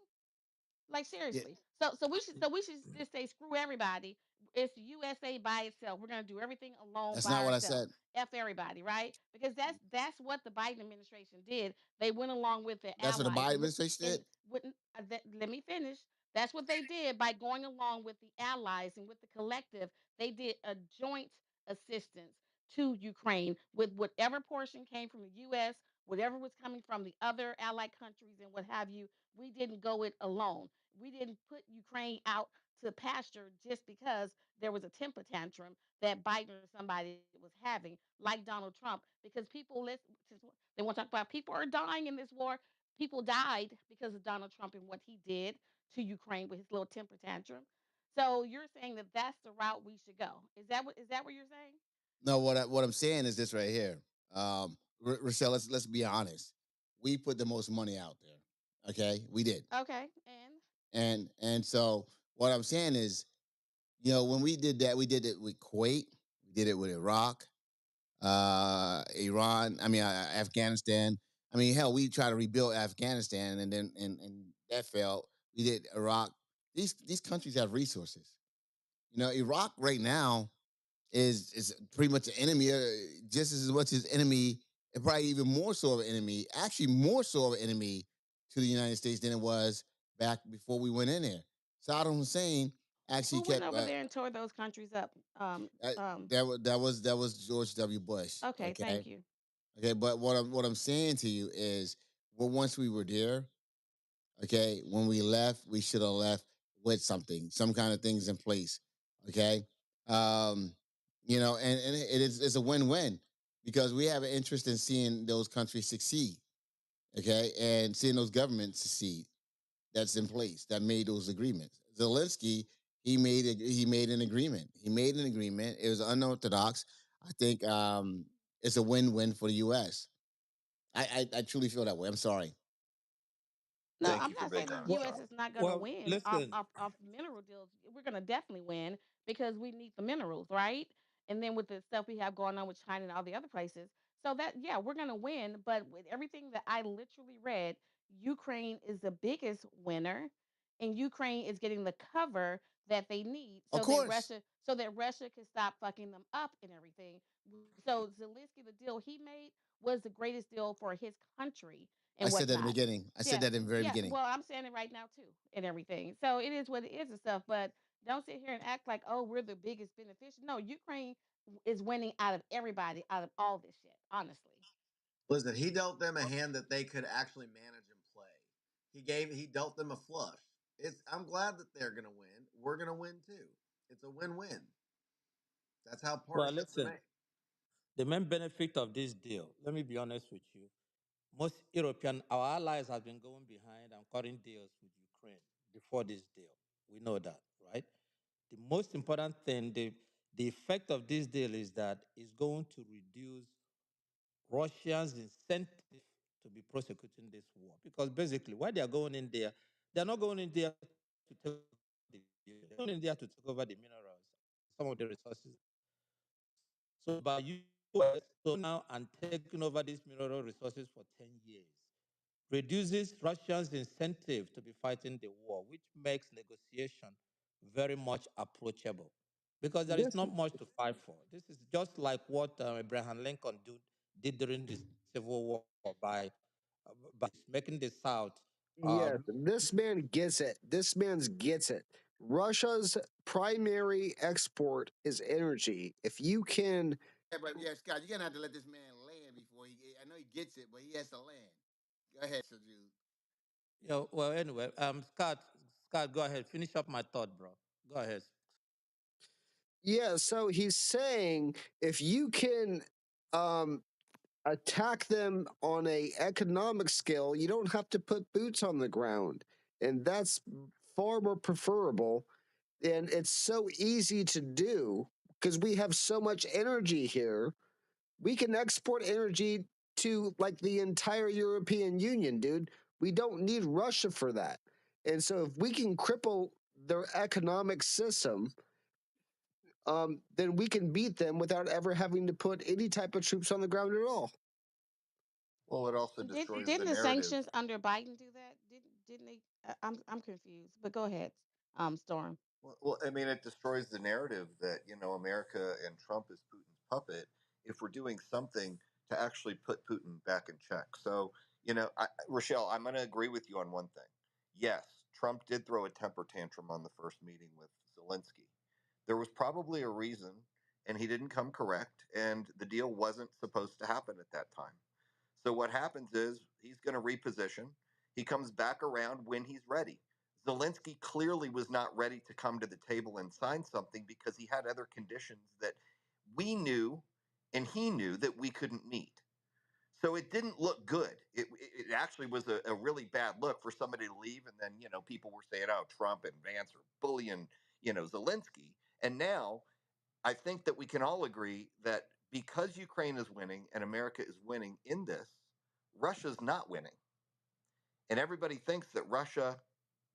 Like Yeah, seriously. So we should just say screw everybody. It's the USA by itself. We're gonna do everything alone that's by not what I ourselves. said. F everybody, right? Because that's what the Biden administration did. They went along with their That's what the allies Biden administration and did. wouldn't let me finish. That's what they did by going along with the allies and with the collective. They did a joint assistance to Ukraine with whatever portion came from the US, whatever was coming from the other allied countries and what have you. We didn't go it alone. We didn't put Ukraine out to pasture just because there was a temper tantrum that Biden or somebody was having, like Donald Trump, because people listen, they want to talk about people are dying in this war. People died because of Donald Trump and what he did to Ukraine with his little temper tantrum. So you're saying that that's the route we should go. Is that what you're saying? No, what I'm saying is this right here. Rochelle, let's be honest. We put the most money out there. Okay, we did. Okay, and And so what I'm saying is, when we did that, we did it with Kuwait, we did it with Iraq, Iran. Afghanistan. I mean, hell, we tried to rebuild Afghanistan, and then and that failed. We did Iraq. These countries have resources. Iraq right now is pretty much an enemy, just as much as enemy, and probably even more so of an enemy. Actually, more so of an enemy to the United States than it was back before we went in there. Saddam Hussein actually Who went kept over there and tore those countries up? that was George W. Bush. Okay, Okay, thank you. okay, but what I'm saying to you is, well, once we were there, okay, when we left, we should have left with something, some kind of things in place. Okay, um, and it's a win-win because we have an interest in seeing those countries succeed. Okay, and seeing those governments succeed that's in place that made those agreements. Zelensky, he made an agreement. He made an agreement. It was unorthodox. I think it's a win-win for the U.S. I truly feel that way. I'm sorry. No, Thank I'm you for not being saying the honest, Well, U.S. Sean. is not going to well, win listen. off mineral deals. We're going to definitely win because we need the minerals, right? And then with the stuff we have going on with China and all the other places, so that yeah, we're going to win. But with everything that I literally read, Ukraine is the biggest winner, and Ukraine is getting the cover that they need Of course, so that Russia can stop fucking them up and everything. So Zelensky, the deal he made was the greatest deal for his country I and said that in the whatnot. beginning. I said Yeah, that in the very yeah. beginning. Well, I'm saying it right now too, and everything. So it is what it is and stuff. But don't sit here and act like, oh, we're the biggest beneficiary. No, Ukraine is winning out of everybody, out of all this shit. Honestly, Listen, he dealt them a hand that they could actually manage and play. He dealt them a flush. I'm glad that they're gonna win. We're gonna win too. It's a win-win. That's how Well, partnerships are listen. made. The main benefit of this deal, let me be honest with you. Most European, our allies have been going behind and cutting deals with Ukraine before this deal. We know that, right? The most important thing, the effect of this deal is that it's going to reduce Russia's incentive to be prosecuting this war. Because basically, why they are going in there, they're not going in there to take over the they're going in there to take over the minerals, some of the resources. So by US so now and taking over these mineral resources for 10 years reduces Russia's incentive to be fighting the war, which makes negotiation very much approachable because there is This not much to fight for. This is just like what Abraham Lincoln did during the Civil War by making the South. Yes, this man gets it. This man's gets it. Russia's primary export is energy. If you can, Yeah, but yeah, Scott, you're gonna have to let this man land before he. I know he gets it, but he has to land. Go ahead, Sir Jude. Yeah, well, anyway, Scott, go ahead. Finish up my thought, bro. Go ahead. yeah. So he's saying if you can um, attack them on a economic scale, you don't have to put boots on the ground, and that's far more preferable. And it's so easy to do because we have so much energy here. We can export energy to like the entire European Union, dude. We don't need Russia for that. And so if we can cripple their economic system, then we can beat them without ever having to put any type of troops on the ground at all. Well, it also destroys the didn't the narrative. sanctions under Biden do that? Didn't they? I'm confused. But go ahead, Storm. Well, I mean, it destroys the narrative that America and Trump is Putin's puppet. If we're doing something to actually put Putin back in check, so Rochelle, I'm going to agree with you on one thing. Yes, Trump did throw a temper tantrum on the first meeting with Zelensky. There was probably a reason, and he didn't come correct, and the deal wasn't supposed to happen at that time. So what happens is he's going to reposition. He comes back around when he's ready. Zelensky clearly was not ready to come to the table and sign something because he had other conditions that we knew and he knew that we couldn't meet. So it didn't look good. It actually was a really bad look for somebody to leave. And then, people were saying, oh, Trump and Vance are bullying, Zelensky. And now I think that we can all agree that because Ukraine is winning and America is winning in this, Russia's not winning. And everybody thinks that Russia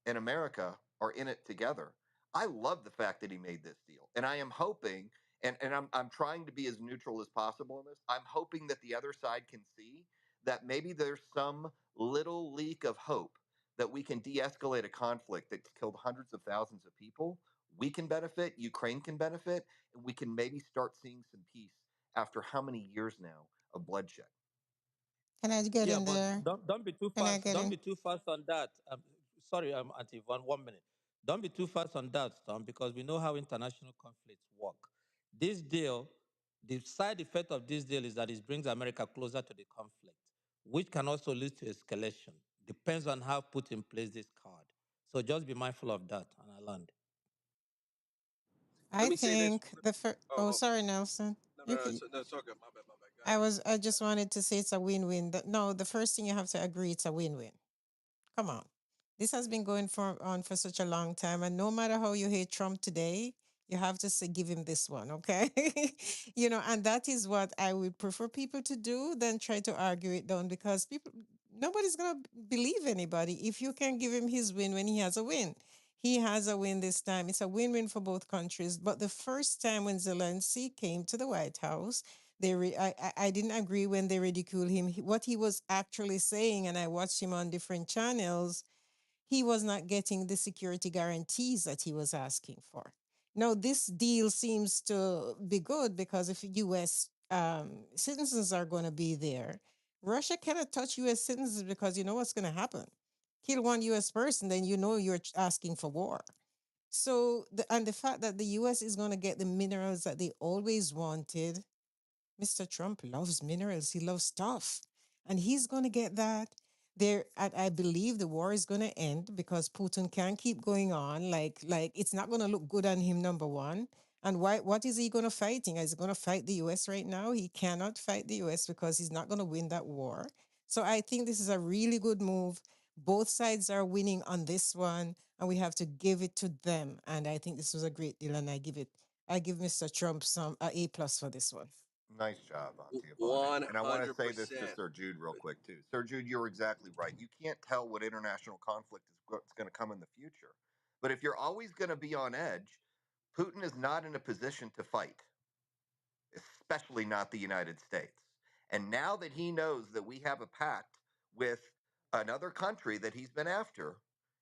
and America are in it together. I love the fact that he made this deal. And I am hoping, and I'm trying to be as neutral as possible in this. I'm hoping that the other side can see that maybe there's some little leak of hope that we can de escalate a conflict that's killed hundreds of thousands of people. We can benefit, Ukraine can benefit, and we can maybe start seeing some peace after how many years now of bloodshed. Can I get Yeah, in but there? don't be too Can I fast. get Don't be in? too fast on that. Sorry, Auntie Yvonne, 1 minute. Don't be too fast on that, Tom, because we know how international conflicts work. This deal, the side effect of this deal is that it brings America closer to the conflict, which can also lead to escalation. Depends on how Putin plays this card. So just be mindful of that, and I land. Let I me say this. think the first. Oh, Oh, oh, sorry, Nelson. no, You no, no, can. no, it's all good. My bad, my bad. Go I ahead. was. I just wanted to say it's a win-win. No, the first thing you have to agree it's a win-win. Come on. This has been going on for such a long time. And no matter how you hate Trump today, you have to say, give him this one, okay? And that is what I would prefer people to do than try to argue it down because nobody's going to believe anybody if you can give him his win when he has a win. He has a win this time. It's a win-win for both countries. But the first time when Zelensky came to the White House, I didn't agree when they ridiculed him. What he was actually saying, and I watched him on different channels, he was not getting the security guarantees that he was asking for. Now, this deal seems to be good because if U.S. Citizens are going to be there, Russia cannot touch U.S. citizens because you know what's going to happen. Kill one U.S. person, then you know you're asking for war. So, and the fact that the U.S. is going to get the minerals that they always wanted. Mr. Trump loves minerals. He loves stuff. And he's going to get that. I believe the war is going to end because Putin can't keep going on. Like it's not going to look good on him, number one. And what is he going to fighting? Is he going to fight the US right now? He cannot fight the US because he's not going to win that war. So I think this is a really good move. Both sides are winning on this one, and we have to give it to them. And I think this was a great deal. And I give Mr. Trump some A plus for this one. Nice job, Auntie Yvonne. One And I want to hundred say this to percent. Sir Jude real quick, too. Sir Jude, you're exactly right. You can't tell what international conflict is what's going to come in the future. But if you're always going to be on edge, Putin is not in a position to fight, especially not the United States. And now that he knows that we have a pact with another country that he's been after,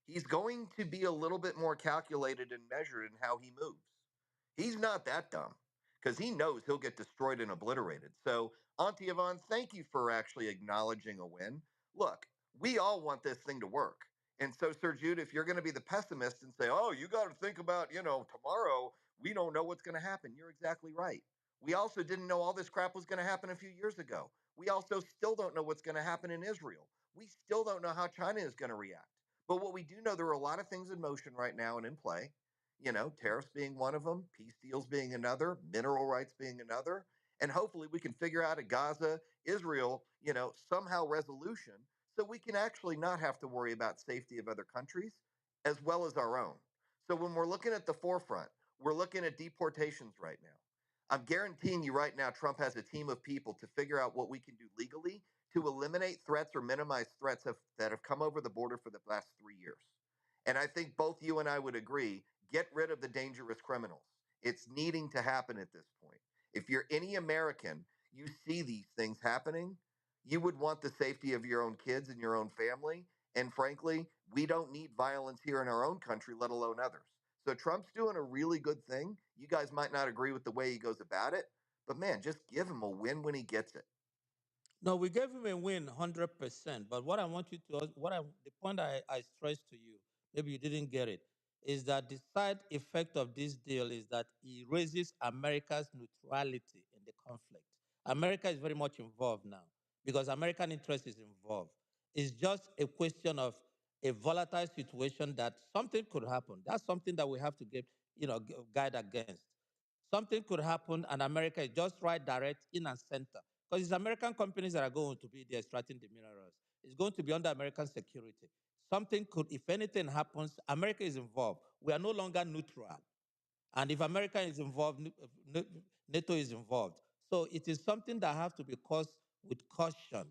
he's going to be a little bit more calculated and measured in how he moves. He's not that dumb because he knows he'll get destroyed and obliterated. So, Auntie Yvonne, thank you for actually acknowledging a win. Look, we all want this thing to work. And so, Sir Jude, if you're going to be the pessimist and say, oh, you got to think about, tomorrow, we don't know what's going to happen, you're exactly right. We also didn't know all this crap was going to happen a few years ago. We also still don't know what's going to happen in Israel. We still don't know how China is going to react. But what we do know, there are a lot of things in motion right now and in play. Tariffs being one of them, peace deals being another, mineral rights being another. And hopefully we can figure out a Gaza, Israel, somehow resolution so we can actually not have to worry about safety of other countries as well as our own. So when we're looking at the forefront, we're looking at deportations right now. I'm guaranteeing you right now, Trump has a team of people to figure out what we can do legally to eliminate threats or minimize threats that have come over the border for the last 3 years. And I think both you and I would agree get rid of the dangerous criminals. It's needing to happen at this point. If you're any American, you see these things happening, you would want the safety of your own kids and your own family. And frankly, we don't need violence here in our own country, let alone others. So Trump's doing a really good thing. You guys might not agree with the way he goes about it, but man, just give him a win when he gets it. No, we gave him a win 100%. But what I want you to, the point I stressed to you, maybe you didn't get it, is that the side effect of this deal is that it raises America's neutrality in the conflict. America is very much involved now because American interest is involved. It's just a question of a volatile situation that something could happen. That's something that we have to get, guide against. Something could happen, and America is just right direct in and center. Because it's American companies that are going to be there extracting the minerals. It's going to be under American security. Something could, if anything happens, America is involved. We are no longer neutral. And if America is involved, NATO is involved. So it is something that has to be caused with caution,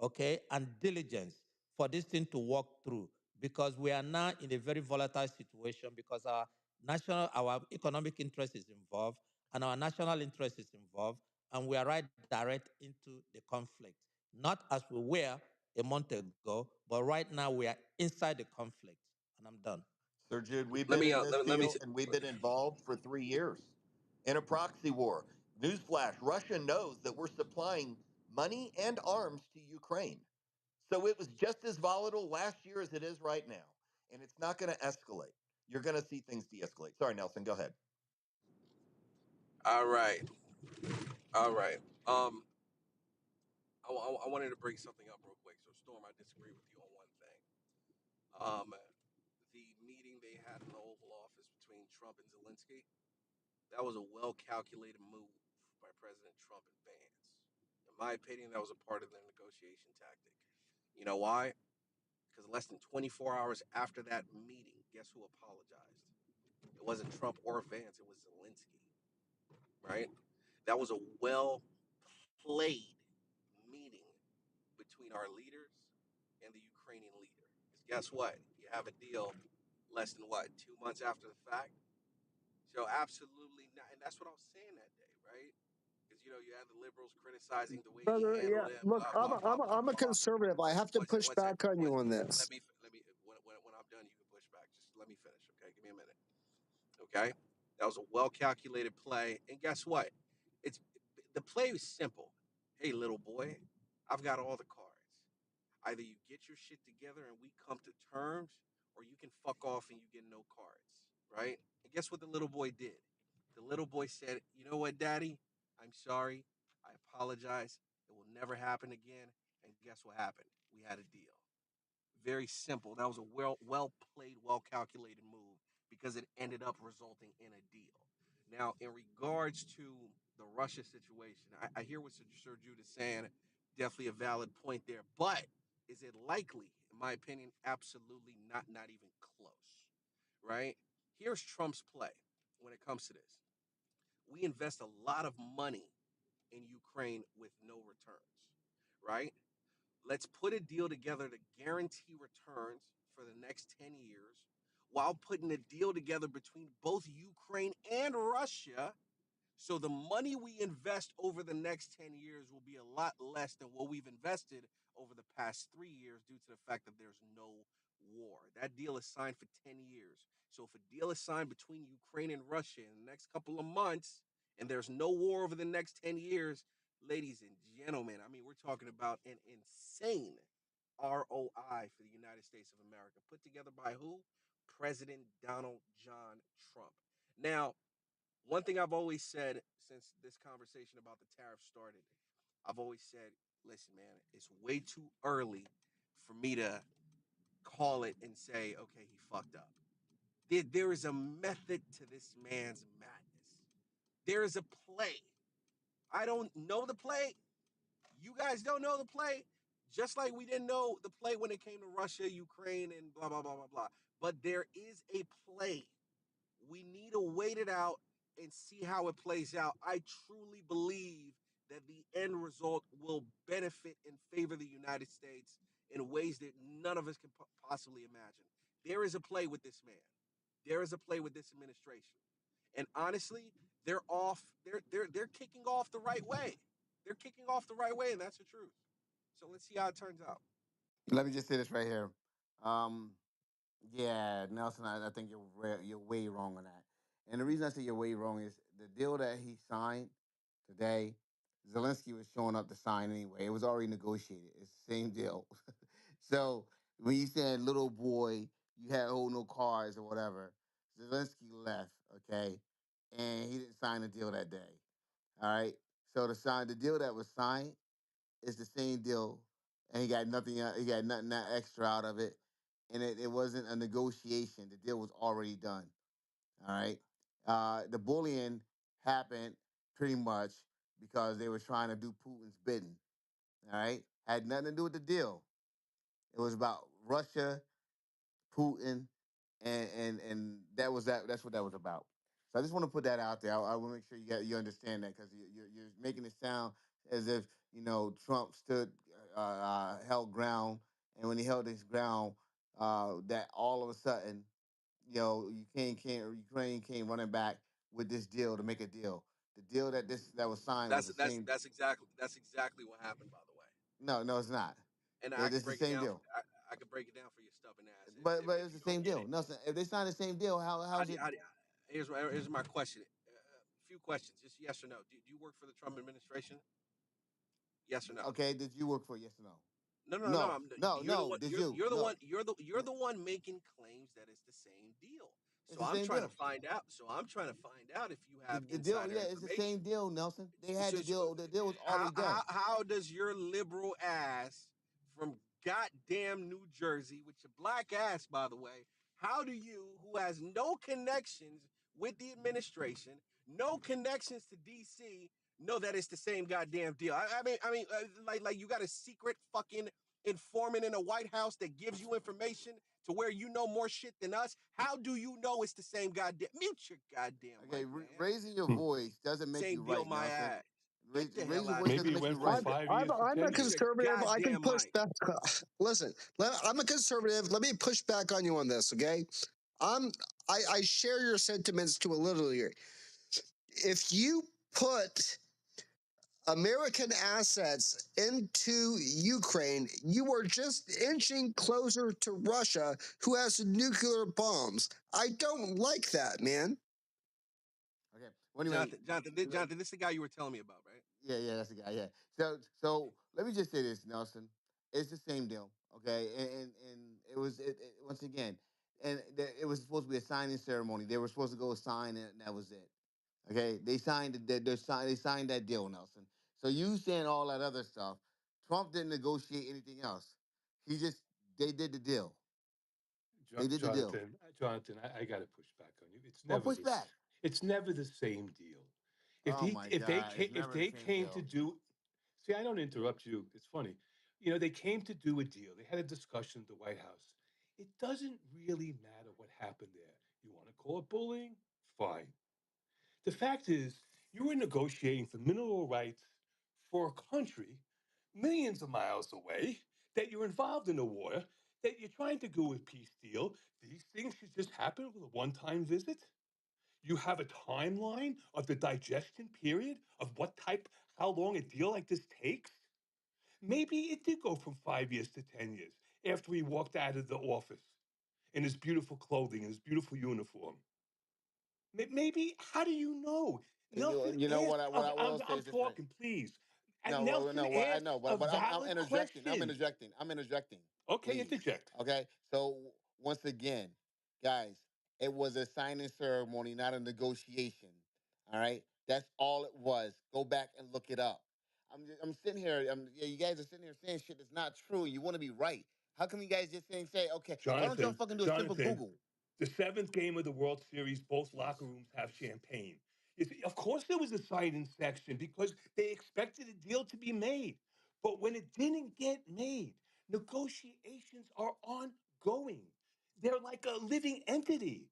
okay, and diligence for this thing to walk through. Because we are now in a very volatile situation because our economic interest is involved and our national interest is involved, and we are right direct into the conflict. Not as we were a month ago, but right now we are inside the conflict. And I'm done. Sir Jude, we've Let been me in this let me deal say and this we've been quick. involved for 3 years in a proxy war. Newsflash, Russia knows that we're supplying money and arms to Ukraine. So it was just as volatile last year as it is right now. And it's not going to escalate. You're going to see things de escalate. Sorry, Nelson, go ahead. All right, all right. I wanted to bring something up real quick. So, Storm, I disagree with you on one thing. Um, the meeting they had in the Oval Office between Trump and Zelensky, that was a well calculated move by President Trump and Vance. In my opinion, that was a part of their negotiation tactic. You know why? Because less than 24 hours after that meeting, guess who apologized? It wasn't Trump or Vance, it was Zelensky, right? That was a well played meeting between our leaders and the Ukrainian leader. Because guess what? You have a deal less than what, 2 months after the fact? So absolutely not, and that's what I was saying that day, right? Because you had the liberals criticizing the way he Brother, yeah, handled it, look, blah I'm blah a, blah I'm a, blah I'm a blah. conservative. I have to push One second. back on you on Let this. me when I'm done, you can push back. Just let me finish, okay? Give me a minute, okay? That was a well calculated play, and guess what? It's the play was simple. Hey, little boy, I've got all the cards. Either you get your shit together and we come to terms, or you can fuck off and you get no cards, right? And guess what the little boy did? The little boy said, "You know what, Daddy? I'm sorry. I apologize. It will never happen again." And guess what happened? We had a deal. Very simple. That was a well played, well calculated move because it ended up resulting in a deal. Now, in regards to the Russia situation, I hear what Sir Jude is saying. Definitely a valid point there. But is it likely? In my opinion, absolutely not. Not even close. Right? Here's Trump's play when it comes to this. We invest a lot of money in Ukraine with no returns. Right? Let's put a deal together to guarantee returns for the next 10 years while putting a deal together between both Ukraine and Russia. So the money we invest over the next 10 years will be a lot less than what we've invested over the past 3 years due to the fact that there's no war. That deal is signed for 10 years. So if a deal is signed between Ukraine and Russia in the next couple of months and there's no war over the next 10 years, ladies and gentlemen, I mean, we're talking about an insane ROI for the United States of America, put together by who? President Donald John Trump. Now, one thing I've always said since this conversation about the tariff started, I've always said, listen, man, it's way too early for me to call it and say, okay, he fucked up. There is a method to this man's madness. There is a play. I don't know the play. You guys don't know the play. Just like we didn't know the play when it came to Russia, Ukraine, and blah, blah, blah, blah, blah. But there is a play. We need to wait it out and see how it plays out. I truly believe that the end result will benefit and favor the United States in ways that none of us can possibly imagine. There is a play with this man. There is a play with this administration. And honestly, they're off. They're kicking off the right way. They're kicking off the right way, and that's the truth. So let's see how it turns out. Let me just say this right here. Um, Yeah, Nelson, I think you're way wrong on that. And the reason I say you're way wrong is the deal that he signed today. Zelensky was showing up to sign anyway. It was already negotiated. It's the same deal. So when you said little boy, you had hold no cards or whatever. Zelensky left, okay, and he didn't sign the deal that day. All right. So the deal that was signed it's the same deal, and he got nothing. He got nothing that extra out of it, and it wasn't a negotiation. The deal was already done. All right. The bullying happened pretty much because they were trying to do Putin's bidding. All right, had nothing to do with the deal. It was about Russia, Putin, and that was that. That's what that was about. So I just want to put that out there. I want to make sure you understand that because you're making it sound as if Trump stood held ground, and when he held his ground, that all of a sudden Ukraine came running back with this deal to make a deal. The deal that was signed was That's the that's same. that's exactly that's exactly what happened, by the way. No, no, it's not. And I can It's the break it same down. deal. I can break it down for your stubborn ass But if it's the you don't same get deal. it. Nelson, if they sign the same deal, how's it? How do you, here's my question. A few questions, just yes or no. Do you work for the Trump administration? Yes or no? Okay, did you work for it? Yes or no? No, no, no. No, no, You're the no. one. Did you? You're the one. No. You're the one making claims that it's the same deal. It's So the I'm same trying to deal. find out. So I'm trying to find out if you have The deal, insider yeah, it's the information. same deal, Nelson. They had So, the deal. The deal was how already how done. how does your liberal ass from goddamn New Jersey, with your black ass, by the way, how do you, who has no connections with the administration, no connections to DC, know that it's the same goddamn deal? Like you got a secret fucking informant in the White House that gives you information to where you know more shit than us. How do you know it's the same goddamn? Mute your goddamn Okay, mic, man. raising your Hmm. voice doesn't make you Same deal, right, my Nelson. ass. Get the hell Raising your out voice of doesn't Maybe it here. make you went from right. five I'm years to I'm a 10 Mute years. your conservative. I can goddamn push mic. back. Listen, I'm a conservative. Let me push back on you on this, okay? I'm I share your sentiments to a little degree. If you put American assets into Ukraine, you are just inching closer to Russia, who has nuclear bombs. I don't like that, man. Okay. Well, anyway, Jonathan, this is the guy you were telling me about, right? yeah, yeah, that's the guy. Yeah. So let me just say this, Nelson. It's the same deal. Okay, and it was once again, and it was supposed to be a signing ceremony. They were supposed to go sign it, and that was it. Okay, they signed they signed that deal, Nelson. So you saying all that other stuff, Trump didn't negotiate anything else. He just they did the deal. They did the deal. Jonathan, I got to push back on you. Well, push back. It's never the same deal. Oh my God, it's If never the they same came to deal. do, see, I don't interrupt you. It's funny, they came to do a deal. They had a discussion at the White House. It doesn't really matter what happened there. You want to call it bullying? Fine. The fact is, you were negotiating for mineral rights for a country millions of miles away, that you're involved in a war, that you're trying to do a peace deal. These things should just happen with a one time visit. You have a timeline of the digestion period of how long a deal like this takes. Maybe it did go from 5 years to 10 years after he walked out of the office in his beautiful clothing, in his beautiful uniform. Maybe, how do you know? Nelson You know what? asked, What I will say I'm is this, right? talking, please. And No, Nelson no. What I asked know, a but I'm valid interjecting. I'm question. interjecting. I'm interjecting. Okay, Please, interject. okay. So once again, guys, it was a signing ceremony, not a negotiation. All right, that's all it was. Go back and look it up. I'm sitting here. Yeah, you guys are sitting here saying shit that's not true. You want to be right. How come you guys just say, okay? Why don't y'all fucking do a simple Jonathan, Google? the seventh game of the World Series, both locker Jeez. rooms have champagne. You see, of course, there was a sign-in section because they expected a deal to be made. But when it didn't get made, negotiations are ongoing. They're like a living entity.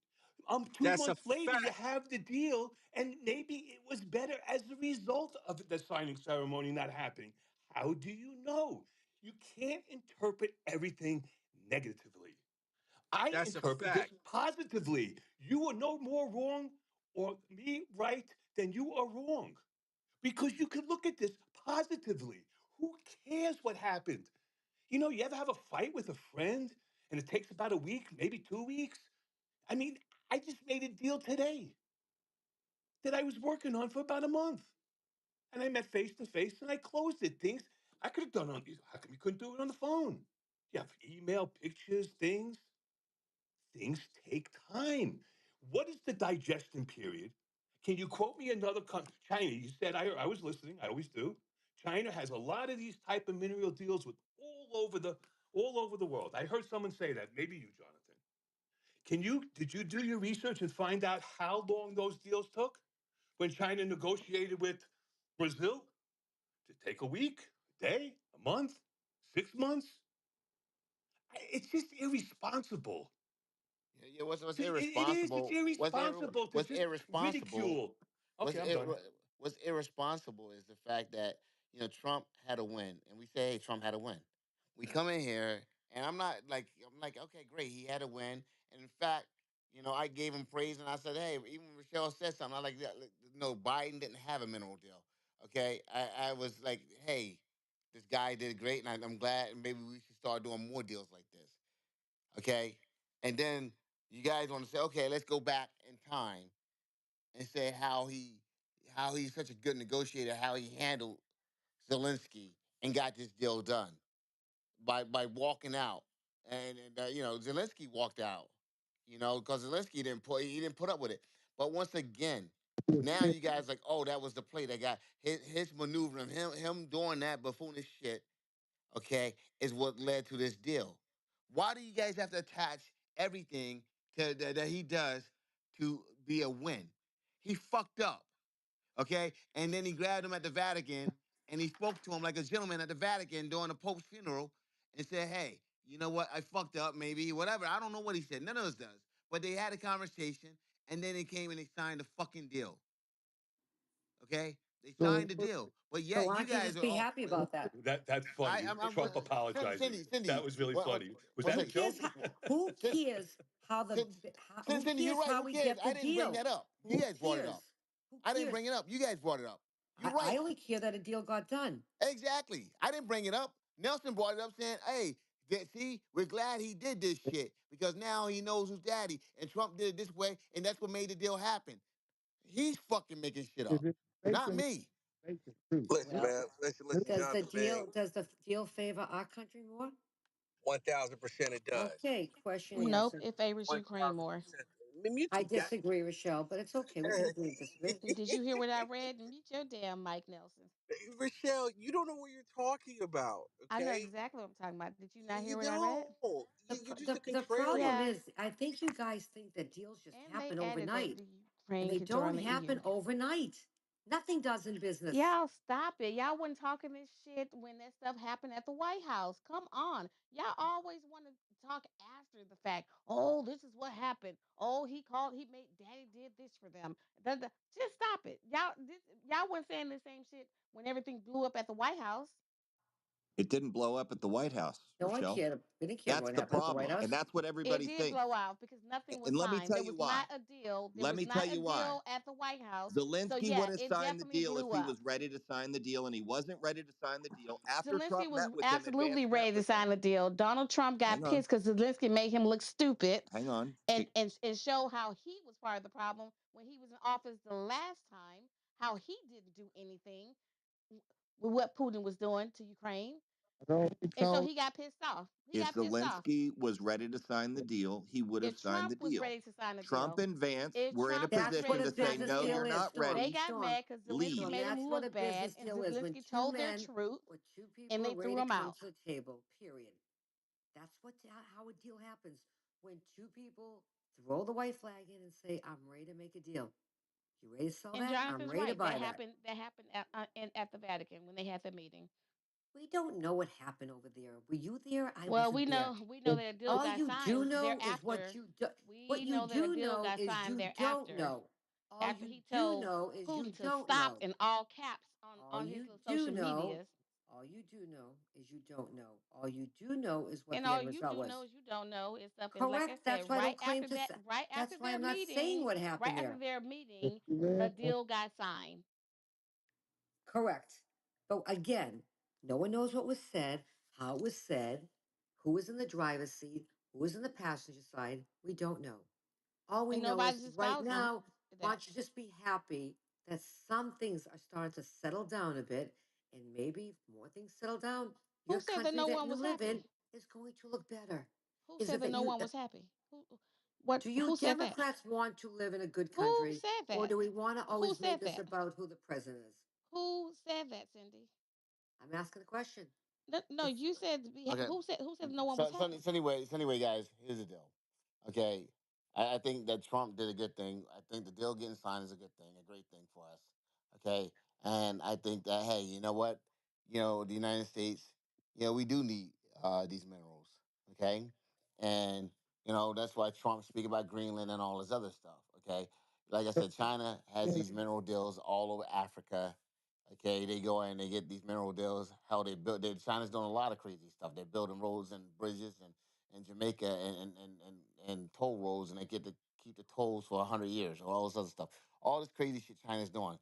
Two That's a months later, you fact. have the deal, and maybe it was better as a result of the signing ceremony not happening. How do you know? You can't interpret everything negatively. I That's a interpret this fact. positively. You are no more wrong or me right than you are wrong. Because you can look at this positively. Who cares what happened? You ever have a fight with a friend and it takes about a week, maybe 2 weeks? I mean, I just made a deal today that I was working on for about a month. And I met face to face and I closed it. Things I could have done on, how come you couldn't do it on the phone? You have email, pictures, things take time. What is the digestion period? Can you quote me another country? China. You said I was listening. I always do. China has a lot of these type of mineral deals with all over the world. I heard someone say that. Maybe you, Jonathan. Did you do your research and find out how long those deals took when China negotiated with Brazil? Did it take a week, a day, a month, 6 months? It's just irresponsible. Yeah, yeah, what's It is. It's irresponsible? irresponsible to What's just irresponsible? ridicule. What's Okay, I'm done. what's irresponsible is the fact that Trump had a win, and we say, hey, Trump had a win. We come in here, and I'm like, okay, great, he had a win, and in fact, I gave him praise, and I said, hey, even Michelle said something. I like that. No, Biden didn't have a mineral deal. Okay, I was like, hey, this guy did great, and I'm glad, and maybe we should start doing more deals like this. Okay, and then you guys want to say, okay, let's go back in time and say how he's such a good negotiator, how he handled Zelensky and got this deal done by walking out. And Zelensky walked out, because Zelensky didn't put up with it. But once again, now you guys like, oh, that was the play that got his maneuvering, him doing that buffoonish shit, okay, is what led to this deal. Why do you guys have to attach everything that he does to be a win? He fucked up, okay? And then he grabbed him at the Vatican and he spoke to him like a gentleman at the Vatican during the Pope's funeral and said, hey, you know what? I fucked up, maybe, whatever. I don't know what he said. None of us does. But they had a conversation and then they came and they signed the fucking deal, okay? They signed So, the deal. But So yet why you don't you guys just are be all, happy about that? That's funny. I'm Trump apologizing. That Cindy, was really funny. Was what's that Who a it? cares? joke? Who cares how the who Cindy, you're cares right. how Who we cares? get the I didn't bring deal? that up. You Who guys brought it up. cares? Who I didn't cares? bring it up. You guys brought it up. You're I right. only care that a deal got done. Exactly. I didn't bring it up. Nelson brought it up saying, hey, see, we're glad he did this shit because now he knows who's daddy. And Trump did it this way, and that's what made the deal happen. He's fucking making shit is up, it not making me. true? Listen, Well, man. Listen, Jonathan, man. does the deal favor our country more? 1000% it does. Okay, question Nope, answered. it favors Ukraine more. 1000%. Mute I your guy. disagree, Rochelle, but it's okay. We can agree to disagree. Did you hear what I read? Mute your damn Mike Nelson. Rochelle, you don't know what you're talking about, I know okay? exactly what I'm talking about. Did you not You hear what I read? don't. You're just a The problem contrarian. Yeah, is, I think you guys think that deals just and they happen added that overnight, the and Ukraine they could don't join the happen EU. overnight. Nothing does in business. Y'all stop it. Y'all wasn't talking this shit when that stuff happened at the White House. Come on. Y'all always want to talk after the fact. Oh, this is what happened. Oh, he made daddy did this for them. Just stop it. Y'all weren't saying the same shit when everything blew up at the White House. It didn't blow up at the White House, No one Rochelle. cared. We didn't care That's what the happened at the White problem. And House. that's what It everybody did thinks. blow out because nothing was And let me signed. tell There you was why. not a deal. There Let was me not tell a you why. deal at the White House. So Zelensky yeah, would have it signed the definitely deal if blew he up. was ready to sign the deal, and he wasn't ready to sign the deal. After Zelensky Trump was met with him, absolutely Advance met ready to with sign him. the deal. Donald Trump got Hang on, pissed because Zelensky made him look stupid hang on. and show how he was part of the problem when he was in office the last time, how he didn't do anything with what Putin was doing to Ukraine. And so he got pissed off. He If got pissed off. Zelensky was ready to sign the deal, he would have If signed the Trump was deal. ready to sign the Trump deal, and Vance if were in a Trump was That's what ready position a to to say, sign the business no, deal you're deal, is, not they Storm. ready. got Storm. mad because Zelensky Storm. Leave. made him That's what a look bad, business and deal is. When Zelensky two told their men truth, or two and people they are ready threw to him come out. to the table, period. That's how a deal happens. When two people throw the white flag in and say, I'm ready to make a deal. You ready to sell And that? I'm Jonathan's ready to right. buy that. That happened at the Vatican when they had the meeting. We don't know what happened over there. Were you there? I Well, wasn't there. we know that a deal All got you do signed know is thereafter. what We you know that a do deal know got is signed you don't thereafter know. All after you he do told know is you Putin to don't stop know. in all caps All on his you little do social know, medias. all you do know is you don't know. All you do know is what And the all end you result do know was. is you don't know is stuff. And like I Correct. That's said, why I don't claim to say. right after That's why their I'm not saying meeting, what happened there. a deal got signed. Correct. But again, no one knows what was said, how it was said, who was in the driver's seat, who was in the passenger side. We don't know. All we And know nobody is just right followed them now, why that. don't you just be happy that some things are starting to settle down a bit, and maybe if more things settle down, your Who said that country no that one you was live in happy? is going to look better. Who Is said it that that no you one was happy? What? do you Who said that? Democrats want to live in a good Who country, said or that? do we want to Who always make said this that? about who the president is? Who said that, Cindy? I'm asking the question. No, no, It's you said Okay. who said no one was So, happy? anyway, guys, here's the deal. Okay. I think that Trump did a good thing. I think the deal getting signed is a good thing, a great thing for us. Okay. And I think that, hey, you know what? The United States, we do need these minerals. Okay. And, that's why Trump speak about Greenland and all this other stuff. Okay. Like I said, China has these mineral deals all over Africa. Okay, they go and they get these mineral deals. How they build? China's doing a lot of crazy stuff. They're building roads and bridges and Jamaica and toll roads, and they get to keep the tolls for 100 years or all this other stuff. All this crazy shit China's doing.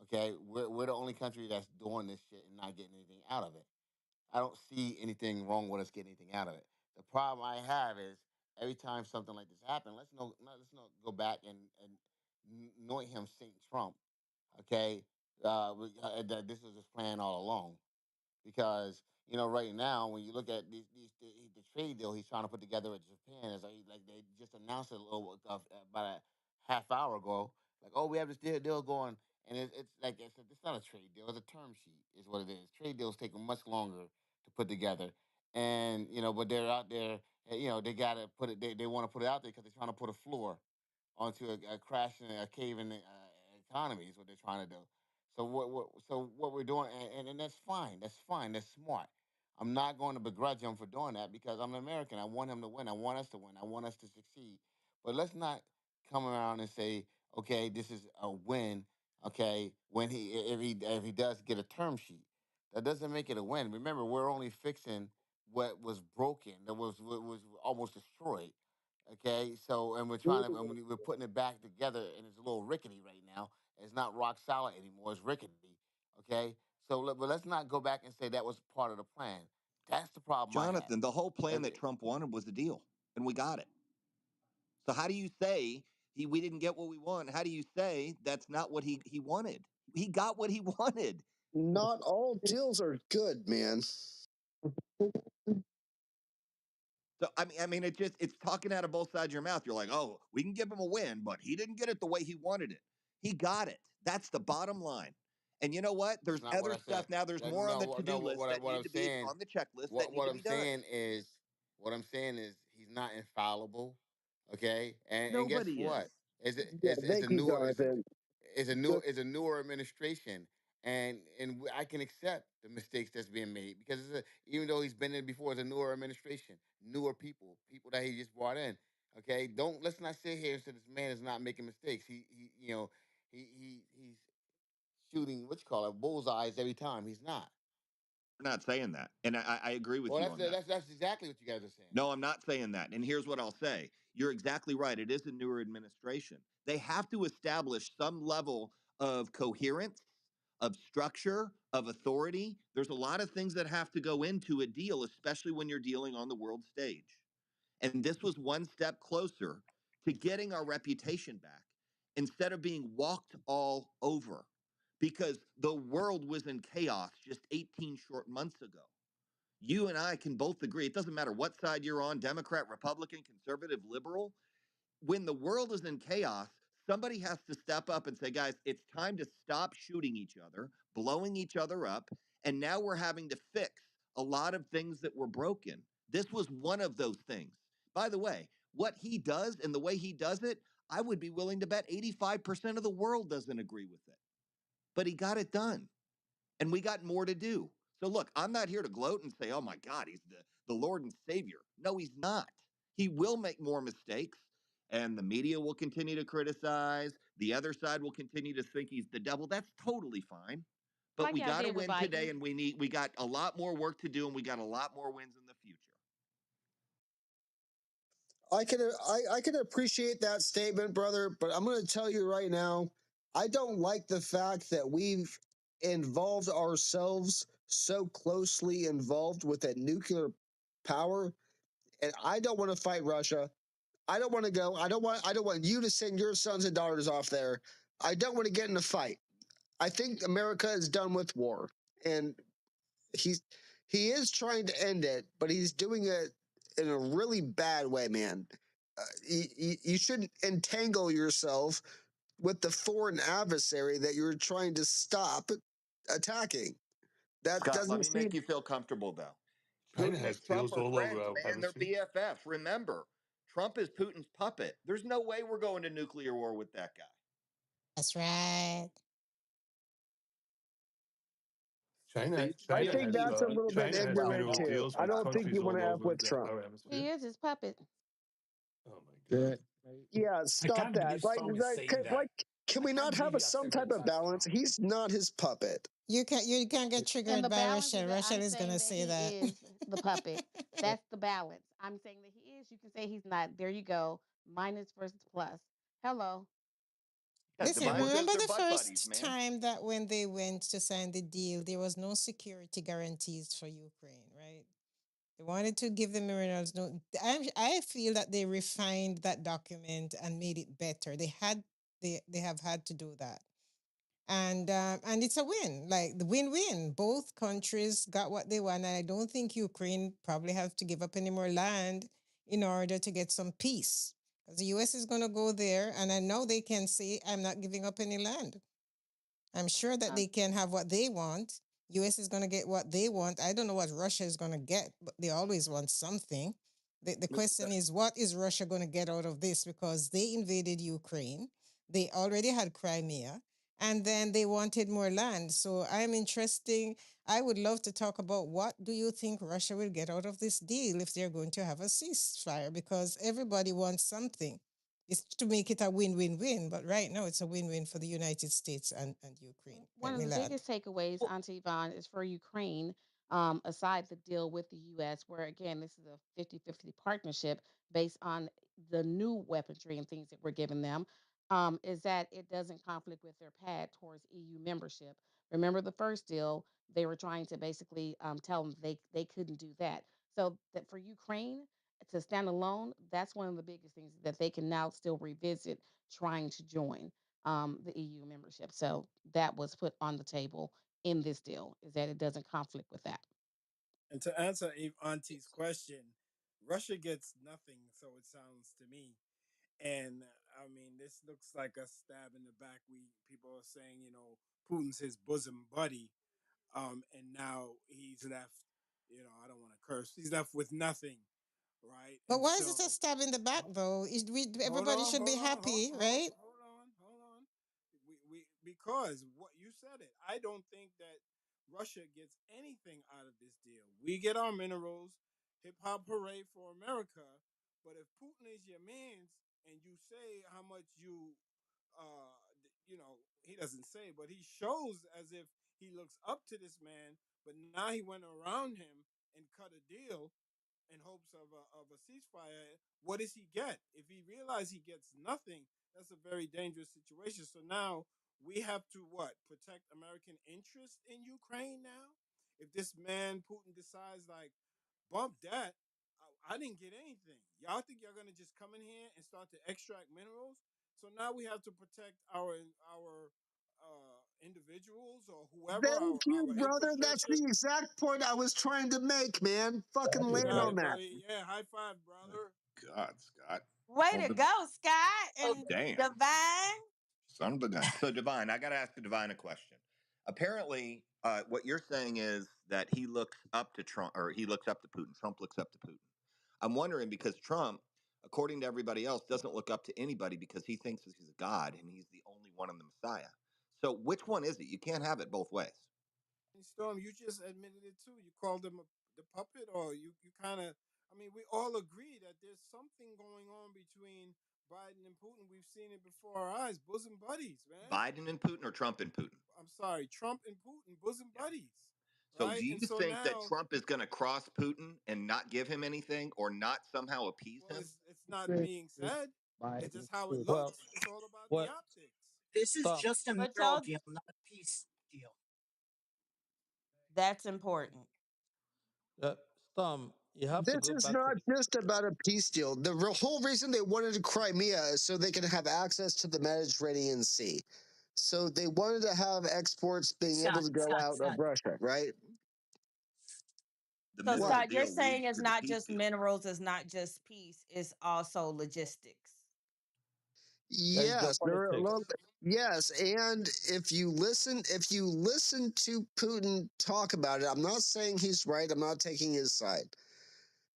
Okay, we're the only country that's doing this shit and not getting anything out of it. I don't see anything wrong with us getting anything out of it. The problem I have is every time something like this happens, let's not go back and anoint him Saint Trump. Okay, that this was his plan all along. because right now when you look at the trade deal he's trying to put together with Japan is like they just announced it a little about a half hour ago. Like, oh, we have this deal going, and it's like it's not a trade deal; it's a term sheet, is what it is. Trade deals take much longer to put together, and but they're out there. They gotta put it. They want to put it out there because they're trying to put a floor onto a crashing, a caving economy is what they're trying to do. So what we're doing, and that's fine. That's fine. That's smart. I'm not going to begrudge him for doing that because I'm an American. I want him to win. I want us to win. I want us to succeed. But let's not come around and say, okay, this is a win. Okay, when if he does get a term sheet, that doesn't make it a win. Remember, we're only fixing what was broken, that was almost destroyed. Okay, so and we're trying to, and we're putting it back together, and it's a little rickety right now. It's not rock solid anymore. It's rickety. Okay, so but let's not go back and say that was part of the plan. That's the problem I have. Jonathan, the whole plan If that Trump wanted was a deal, and we got it. So how do you say we didn't get what we want? How do you say that's not what he wanted? He got what he wanted. Not all deals are good, man. So I mean, it's talking out of both sides of your mouth. You're like, oh, we can give him a win, but he didn't get it the way he wanted it. He got it. That's the bottom line. And you know what? That's There's not what other I stuff said. now. There's That, more on the no, to-do no. list that What need I'm to be saying, on the checklist that need to be done. what I'm saying is he's not infallible. Okay, and guess Nobody what? is. Yeah, It's a thank you, newer Jonathan. Just it's a newer administration, and I can accept the mistakes that's being made because even though he's been in before, it's a newer administration, newer people that he just brought in. Okay, don't let's not sit here and say this man is not making mistakes. He's shooting what you call it bullseyes every time. He's not. We're not saying that, and I agree with Well, you on that. that's exactly what you guys are saying. No, I'm not saying that. And here's what I'll say. You're exactly right. It is a newer administration. They have to establish some level of coherence, of structure, of authority. There's a lot of things that have to go into a deal, especially when you're dealing on the world stage. And this was one step closer to getting our reputation back instead of being walked all over because the world was in chaos just 18 short months ago. You and I can both agree. It doesn't matter what side you're on, Democrat, Republican, conservative, liberal. When the world is in chaos, somebody has to step up and say, guys, it's time to stop shooting each other, blowing each other up. And now we're having to fix a lot of things that were broken. This was one of those things. By the way, what he does and the way he does it, I would be willing to bet 85% of the world doesn't agree with it. But he got it done and we got more to do. So look, I'm not here to gloat and say, "Oh my God, he's the Lord and Savior." No, he's not. He will make more mistakes, and the media will continue to criticize. The other side will continue to think he's the devil. That's totally fine. But Like we y'all got to did with win today, Biden. and we got a lot more work to do, and we got a lot more wins in the future. I can appreciate that statement, brother, but I'm going to tell you right now, I don't like the fact that we've involved ourselves so closely involved with that nuclear power, and I don't want to fight Russia. I don't want to go. I don't want you to send your sons and daughters off there. I don't want to get in a fight. I think America is done with war, and he's he is trying to end it, but he's doing it in a really bad way, man. You shouldn't entangle yourself with the foreign adversary that you're trying to stop attacking. That Scott, let doesn't me make seem you feel comfortable though. China Putin and has Trump deals are all over friends, our man. They're hemisphere. BFFs. Remember, Trump is Putin's puppet. There's no way we're going to nuclear war with that guy. That's right. So you can I China feel think has easy. that's a little bit China has Well, ignorant mineral no, too. deals I with don't think countries you want all to have over with Trump. our He hemisphere. is his puppet. Oh my Yeah. God! Yeah, I stop can't that. believe somebody say Like, that. can I we can't not have believe a, you are some still going type of such balance? strong. He's not his puppet. You can get And triggered the by balance is Rachel. that Rachel I'm is gonna saying that say he that. is the puppet. That's the balance. I'm saying that he is. You can say he's not. There you go. Minus versus plus. Hello. Yeah, Listen, divide But because remember they're the butt buddies, first man. time that when they went to sign the deal, there was no security guarantees for Ukraine, right? They wanted to give the minerals. No, I feel that they refined that document and made it better. They have had to do that. and it's a win, like the win-win. Both countries got what they want, and I don't think Ukraine probably have to give up any more land in order to get some peace. Because the U.S. is going to go there, and I know they can say, "I'm not giving up any land." I'm sure that they Um, can have what they want. US is going to get what they want. I don't know what Russia is going to get, but they always want something. The question is, what is Russia going to get out of this? Because they invaded Ukraine. They already had Crimea, and then they wanted more land. So I'm interesting. I would love to talk about what do you think Russia will get out of this deal if they're going to have a ceasefire? Because everybody wants something. It's to make it a win-win-win, but right now it's a win-win for the United States and Ukraine. one Let of me the land. biggest takeaways, Auntie Yvonne, is for Ukraine, aside the deal with the U.S., where again, this is a 50-50 partnership based on the new weaponry and things that we're giving them, is that it doesn't conflict with their path towards EU membership. Remember the first deal, they were trying to basically tell them they couldn't do that. So that for Ukraine to stand alone, that's one of the biggest things that they can now still revisit trying to join the EU membership. So that was put on the table in this deal, is that it doesn't conflict with that. And to answer Auntie's question, Russia gets nothing, so it sounds to me. And I mean, this looks like a stab in the back. We people are saying, Putin's his bosom buddy, and now he's left. I don't want to curse. He's left with nothing, right? But And why is it a so, stab in the back, though? hold Everybody on, should be hold on, hold, happy, hold, right? hold on. We because what you said it. I don't think that Russia gets anything out of this deal. We get our minerals, hip hop hooray for America. But if Putin is your man's and you say how much uh, he doesn't say, but he shows as if he looks up to this man. But now he went around him and cut a deal in hopes of a ceasefire. What does he get? If he realizes he gets nothing, that's a very dangerous situation. So now we have to what? Protect American interest in Ukraine now? If this man Putin decides like bump that, I didn't get anything. Y'all think y'all gonna just come in here and start to extract minerals? So now we have to protect our individuals or whoever Thank you, our brother. That's infrastructure. the exact point I was trying to make, man. Fucking That You is land got on it, right. that. buddy. Yeah, high five, Good brother. God, Scott. Way Well, to go, Scott oh, and damn. Divine. Son of a gun. So, Divine, I got to ask the Divine a question. Apparently, what you're saying is that he looks up to Trump, or he looks up to Putin. Trump looks up to Putin. I'm wondering because Trump, according to everybody else, doesn't look up to anybody because he thinks he's a god and he's the only one in the Messiah. So, which one is it? You can't have it both ways. Storm, you just admitted it too. You called him the puppet, or you kind of. I mean, we all agree that there's something going on between Biden and Putin. We've seen it before our eyes. Bosom buddies, man. Biden and Putin or Trump and Putin? I'm sorry, Trump and Putin, bosom Yeah. buddies, So, do right? you And so think that now, Trump is going to cross Putin and not give him anything or not somehow appease well, him? it's not being said. It's Biden just how it too. Well, looks. It's all about the well, optics. This is Tom, just a But mineral y'all, deal, not a peace deal. that's important. uh, Tom, you have to This go is back to not the. just about a peace deal. The whole reason they wanted Crimea is so they can have access to the Mediterranean Sea. So they wanted to have exports being able Scott, to go Scott, out of Scott. Russia, right? The So What? mineral Scott, you're deal saying leads it's to the not peace just deal. minerals, it's not just peace, it's also logistics. There is Yes, there are a geopolitics. little bit. Yes, and if you listen to Putin talk about it, I'm not saying he's right. I'm not taking his side.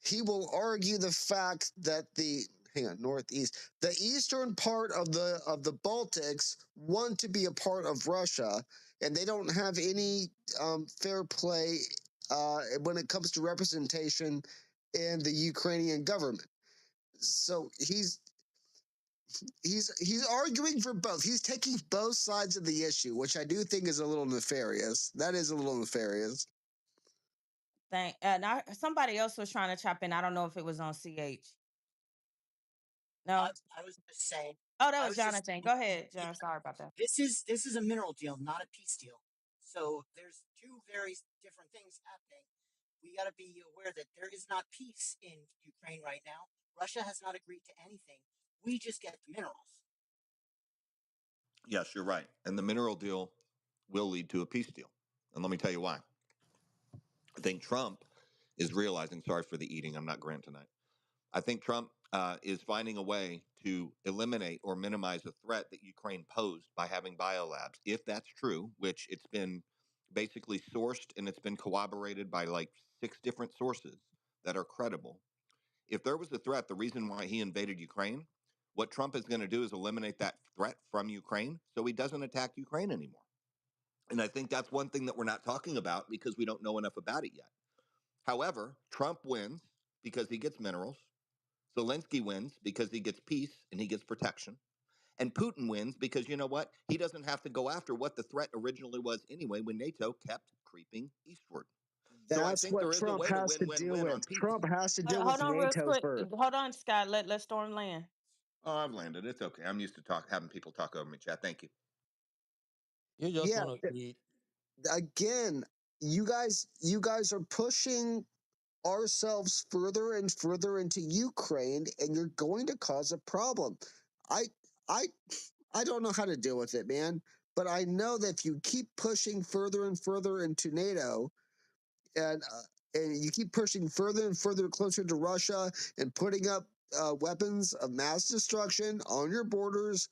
He will argue the fact that the hang on northeast, the eastern part of the Baltics want to be a part of Russia, and they don't have any fair play when it comes to representation in the Ukrainian government. So he's arguing for both. He's taking both sides of the issue, which I do think is a little nefarious. That is a little nefarious. Now somebody else was trying to chop in. I don't know if it was on CH. No. I was just saying. Oh, that I was was just Jonathan. saying. Go ahead, Yeah, John. Sorry about that. this is a mineral deal, not a peace deal. So there's two very different things happening. We got to be aware that there is not peace in Ukraine right now. Russia has not agreed to anything. We just get the minerals. Yes, you're right. And the mineral deal will lead to a peace deal. And let me tell you why. I think Trump is realizing, sorry for the eating, I'm not Grant tonight. I think Trump is finding a way to eliminate or minimize the threat that Ukraine posed by having biolabs. If that's true, which it's been basically sourced and it's been corroborated by like 6 different sources that are credible. If there was a threat, the reason why he invaded Ukraine, what Trump is going to do is eliminate that threat from Ukraine so he doesn't attack Ukraine anymore. And I think that's one thing that we're not talking about because we don't know enough about it yet. However, Trump wins because he gets minerals. Zelensky wins because he gets peace and he gets protection. And Putin wins because you know what? He doesn't have to go after what the threat originally was anyway when NATO kept creeping eastward. So I That's think what there is a Trump way to has win, to win, deal win with. on peace. Trump has to deal with Hold on, real NATO quick. first. Hold on, Scott. Let Storm land. Oh, I've landed. It's okay. I'm used to having people talk over me, chat. Thank you. You just Yeah, want to eat. again, you guys are pushing ourselves further and further into Ukraine, and you're going to cause a problem. I I I don't know how to deal with it, man. But I know that if you keep pushing further and further into NATO, and uh, and you keep pushing further and further closer to Russia and putting up weapons of mass destruction on your borders,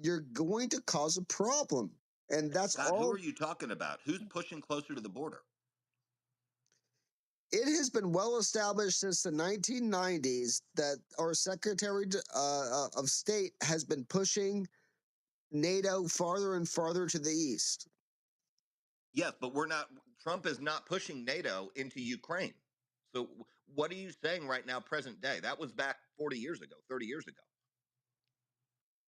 you're going to cause a problem. And that's Scott, who all. are you talking about? Who's pushing closer to the border? It has been well established since the 1990s that our Secretary of State has been pushing NATO farther and farther to the east. Yes, but we're not. Trump is not pushing NATO into Ukraine. So what are you saying right now, present day? That was back 40 years ago, 30 years ago.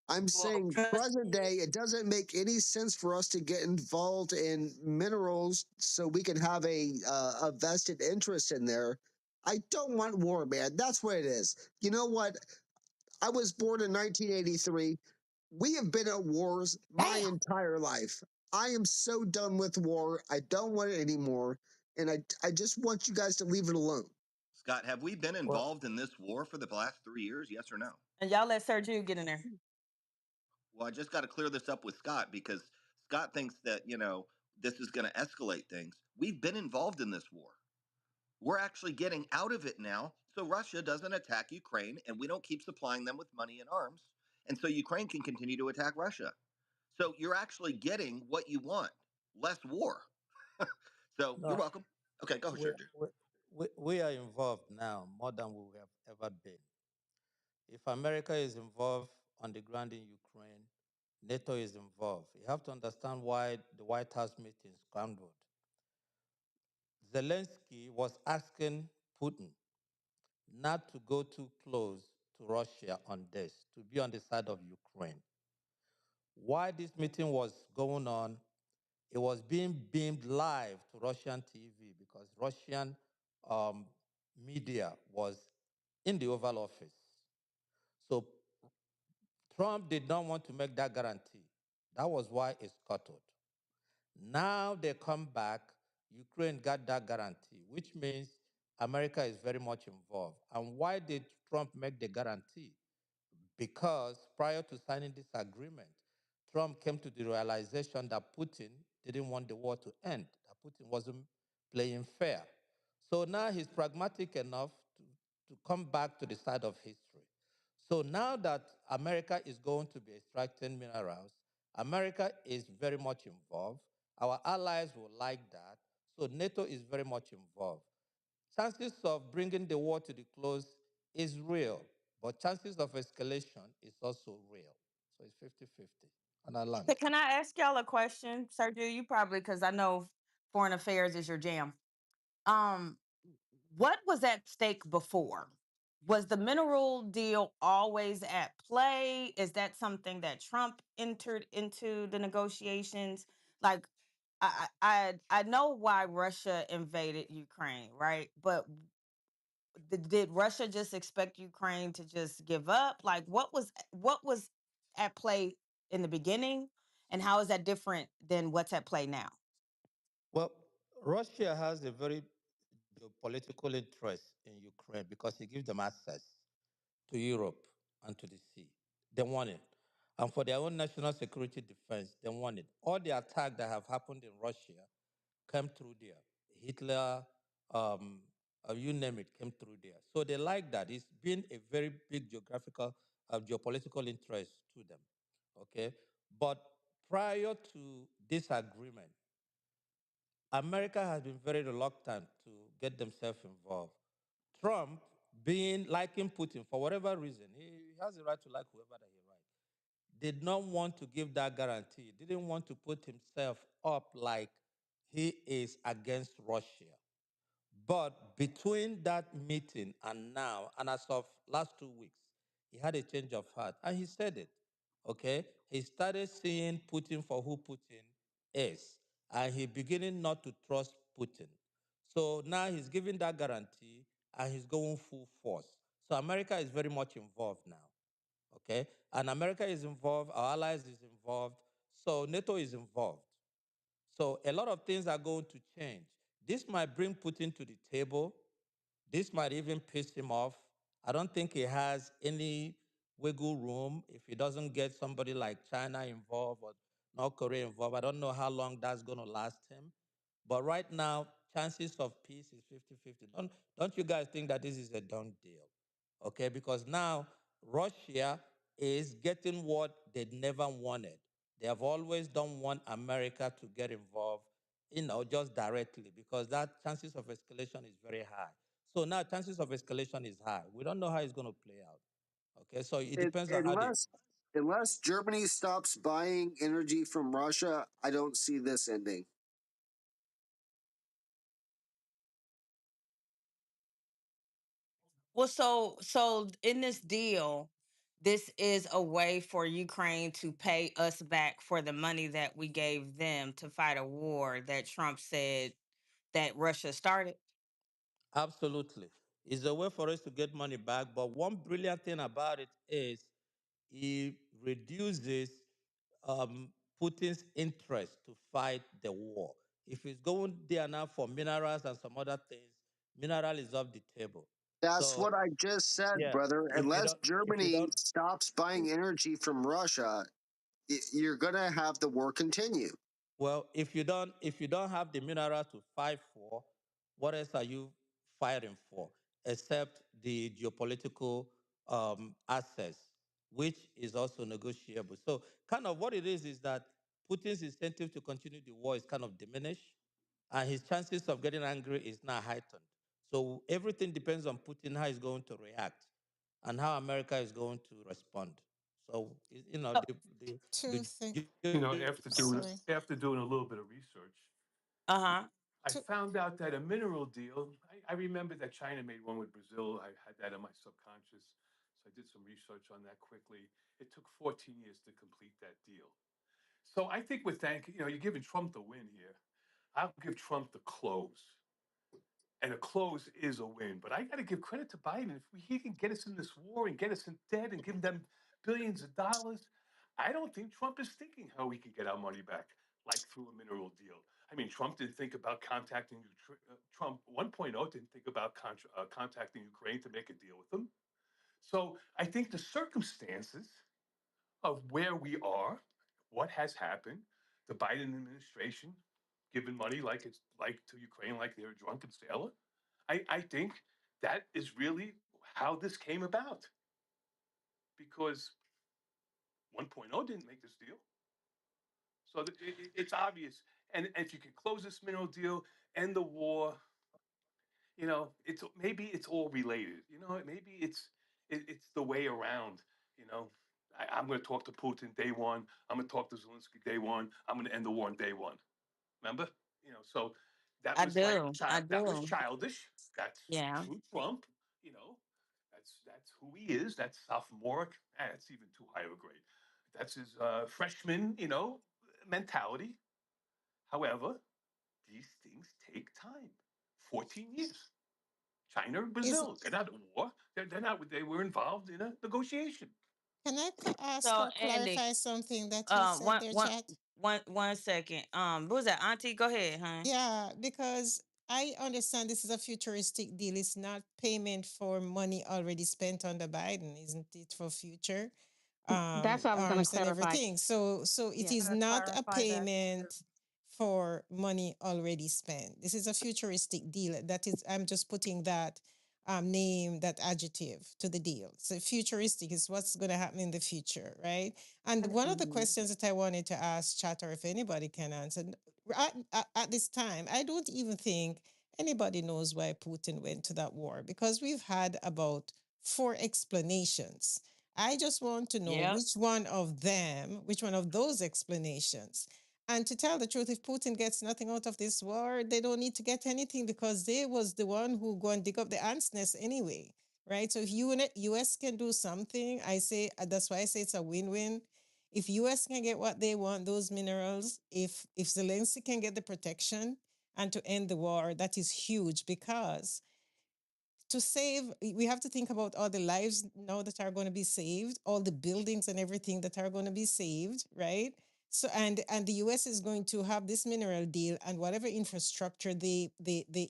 I'm Well, saying present day, it doesn't make any sense for us to get involved in minerals so we can have a vested interest in there. I don't want war, man. That's what it is. You know what? I was born in 1983. We have been at wars my Damn. entire life. I am so done with war. I don't want it anymore. And I just want you guys to leave it alone. Scott, have we been well, involved in this war for the last 3 years? Yes or no? And y'all let Sergio get in there. Well, I just got to clear this up with Scott because Scott thinks that, this is going to escalate things. We've been involved in this war. We're actually getting out of it now so Russia doesn't attack Ukraine and we don't keep supplying them with money and arms. And so Ukraine can continue to attack Russia. So you're actually getting what you want, less war. So you're no, welcome. Okay, go ahead, we, Sergio. we, we are involved now more than we have ever been. If America is involved on the ground in Ukraine, NATO is involved. You have to understand why the White House meeting scrambled. Zelensky was asking Putin not to go too close to Russia on this, to be on the side of Ukraine. While this meeting was going on, it was being beamed live to Russian TV because Russian um, media was in the Oval Office. So Trump did not want to make that guarantee. That was why it scuttled. Now they come back, Ukraine got that guarantee, which means America is very much involved. And why did Trump make the guarantee? Because prior to signing this agreement, Trump came to the realization that Putin didn't want the war to end, that Putin wasn't playing fair. So now he's pragmatic enough to come back to the side of history. So now that America is going to be extracting minerals, America is very much involved. Our allies will like that. So NATO is very much involved. Chances of bringing the war to the close is real, but chances of escalation is also real. So it's 50-50 on our land. Can I ask y'all a question, Sergio? You probably, because I know foreign affairs is your jam. Um, what was at stake before? Was the mineral deal always at play? Is that something that Trump entered into the negotiations? Like, I know why Russia invaded Ukraine, right? But did Russia just expect Ukraine to just give up? Like, what was at play in the beginning, and how is that different than what's at play now? Well, Russia has a very geopolitical interest in Ukraine because it gives them access to Europe and to the sea. They want it. and for their own national security defense, they want it. All the attacks that have happened in Russia came through there. Hitler, um, you name it, came through there. So they like that. It's been a very big geographical, geopolitical interest to them. Okay, but prior to this agreement, America has been very reluctant to get themselves involved. Trump, being liking Putin for whatever reason, he has the right to like whoever that he likes, did not want to give that guarantee, didn't want to put himself up like he is against Russia. But between that meeting and now, and as of last 2 weeks, he had a change of heart. And he said it. Okay? He started seeing Putin for who Putin is. And he beginning not to trust Putin. So now he's giving that guarantee and he's going full force. So America is very much involved now. Okay? And America is involved, our allies is involved, so NATO is involved. So a lot of things are going to change. This might bring Putin to the table. This might even piss him off. I don't think he has any wiggle room if he doesn't get somebody like China involved or North Korea involved. I don't know how long that's going to last him. But right now, chances of peace is 50-50. Don't you guys think that this is a done deal? Okay, because now Russia is getting what they never wanted. They have always don't want America to get involved, just directly, because that chances of escalation is very high. So now chances of escalation is high. We don't know how it's going to play out. Okay, so it It, depends on how they. unless Germany stops buying energy from Russia, I don't see this ending. Well, so in this deal, this is a way for Ukraine to pay us back for the money that we gave them to fight a war that Trump said that Russia started. Absolutely. It's a way for us to get money back. But one brilliant thing about it is it reduces Putin's interest to fight the war. If he's going there now for minerals and some other things, mineral is off the table. That's So what I just said, yeah, brother. if Unless you Germany don't, stops buying energy from Russia, you're going to have the war continue. well, if you don't have the mineral to fight for, what else are you fighting for except the geopolitical access, which is also negotiable? So, kind of what it is that Putin's incentive to continue the war is kind of diminished, and his chances of getting angry is now heightened. So everything depends on Putin how he's going to react, and how America is going to respond. So, Two things. You know, the Sorry. after doing a little bit of research, Uh huh. I found out that a mineral deal. I remember that China made one with Brazil. I had that in my subconscious, so I did some research on that quickly. It took 14 years to complete that deal. So I think with you're giving Trump the win here. I'll give Trump the close. And a close is a win. But I got to give credit to Biden. If he can get us in this war and get us in debt and give them billions of dollars, I don't think Trump is thinking how we could get our money back, like through a mineral deal. I mean, Trump didn't think about contacting Trump 1.0 didn't think about contacting Ukraine to make a deal with them. So I think the circumstances of where we are, what has happened, the Biden administration giving money like it's like to Ukraine, like they're a drunken sailor. I think that is really how this came about because 1.0 didn't make this deal. So it's obvious. And if you can close this mineral deal, end the war, maybe it's all related. Maybe it's the way around. You know, I'm going to talk to Putin day one. I'm going to talk to Zelensky day one. I'm going to end the war on day one. Remember? So that I was like do. I that was do. childish. That's Yeah. true Trump. You know, that's who he is. That's sophomoric. That's even too high of a grade. That's his freshman, mentality. However, these things take time. 14 years. China and Is Brazil, they're not at war. They're not. They were involved in a negotiation. can I ask So or Andy, clarify something that you said one there, one chat? one second. What was that? Auntie, go ahead, huh? Yeah, because I understand this is a futuristic deal. It's not payment for money already spent on the Biden, isn't it, for future? That's what I was going to arms and clarify. everything. So it Yeah. is Gonna not a clarify that too. payment for money already spent. This is a futuristic deal. That is, I'm just putting that name, that adjective to the deal. So futuristic is what's going to happen in the future, right? And And one of the questions that I wanted to ask Chatter, if anybody can answer, at this time, I don't even think anybody knows why Putin went to that war, because we've had about 4 explanations. I just want to know Yep. which one of those explanations. And to tell the truth, if Putin gets nothing out of this war, they don't need to get anything, because they was the one who go and dig up the ants nest anyway, right? So if US can do something, I say that's why I say it's a win-win. If US can get what they want, those minerals, if Zelensky can get the protection and to end the war, that is huge, because to save, we have to think about all the lives now that are going to be saved, all the buildings and everything that are going to be saved, right? So and the US is going to have this mineral deal, and whatever infrastructure they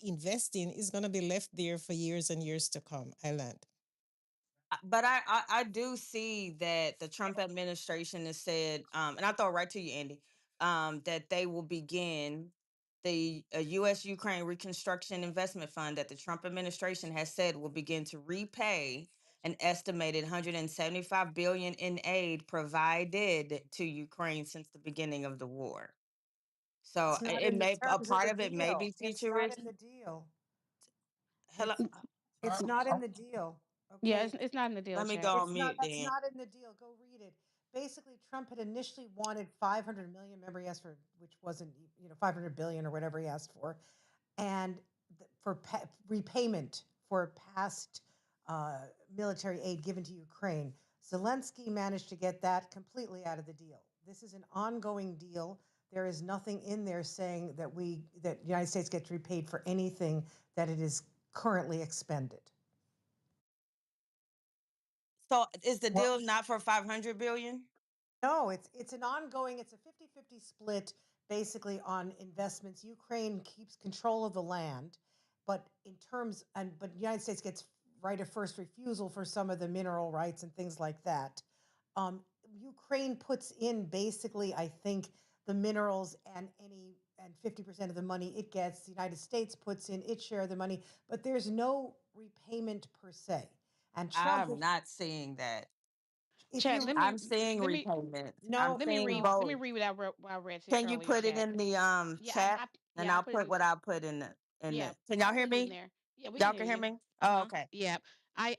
invest in is going to be left there for years and years to come. I land. But I do see that the Trump administration has said, and I'll throw it right to you, Andy, that they will begin the U.S. Ukraine Reconstruction Investment Fund that the Trump administration has said will begin to repay an estimated 175 billion in aid provided to Ukraine since the beginning of the war. So it's not it in the may, a terms of part the of it may deal. be It's not in futuristic. the deal. Hello, It's it's not in the deal. Yeah, Okay. it's not in the deal let me chat. go on It's not, mute that's then. not in the deal. Go read it. Basically, Trump had initially wanted 500 million. Remember, he asked for, which wasn't, 500 billion or whatever he asked for. And for repayment for past military aid given to Ukraine. Zelensky managed to get that completely out of the deal. This is an ongoing deal. There is nothing in there saying that the United States gets repaid for anything that it is currently expended. So is the deal not for 500 billion? No, it's an ongoing, it's a 50-50 split basically on investments. Ukraine keeps control of the land, but but the United States gets right of first refusal for some of the mineral rights and things like that. Ukraine puts in basically, I think, the minerals and 50% of the money it gets. The United States puts in its share of the money, but there's no repayment per se. And Trump, I'm not seeing that. if Chat, you I'm seeing let me repayments. I'm no, seeing let me both. read what I read to you Can you earlier, put it chat. in the Yeah, chat, and I'll put it put in. what I put in the. Can I y'all hear put it in me? there. Yeah, we can Y'all hear can hear you. me? Oh, Uh-huh. okay. Yeah. I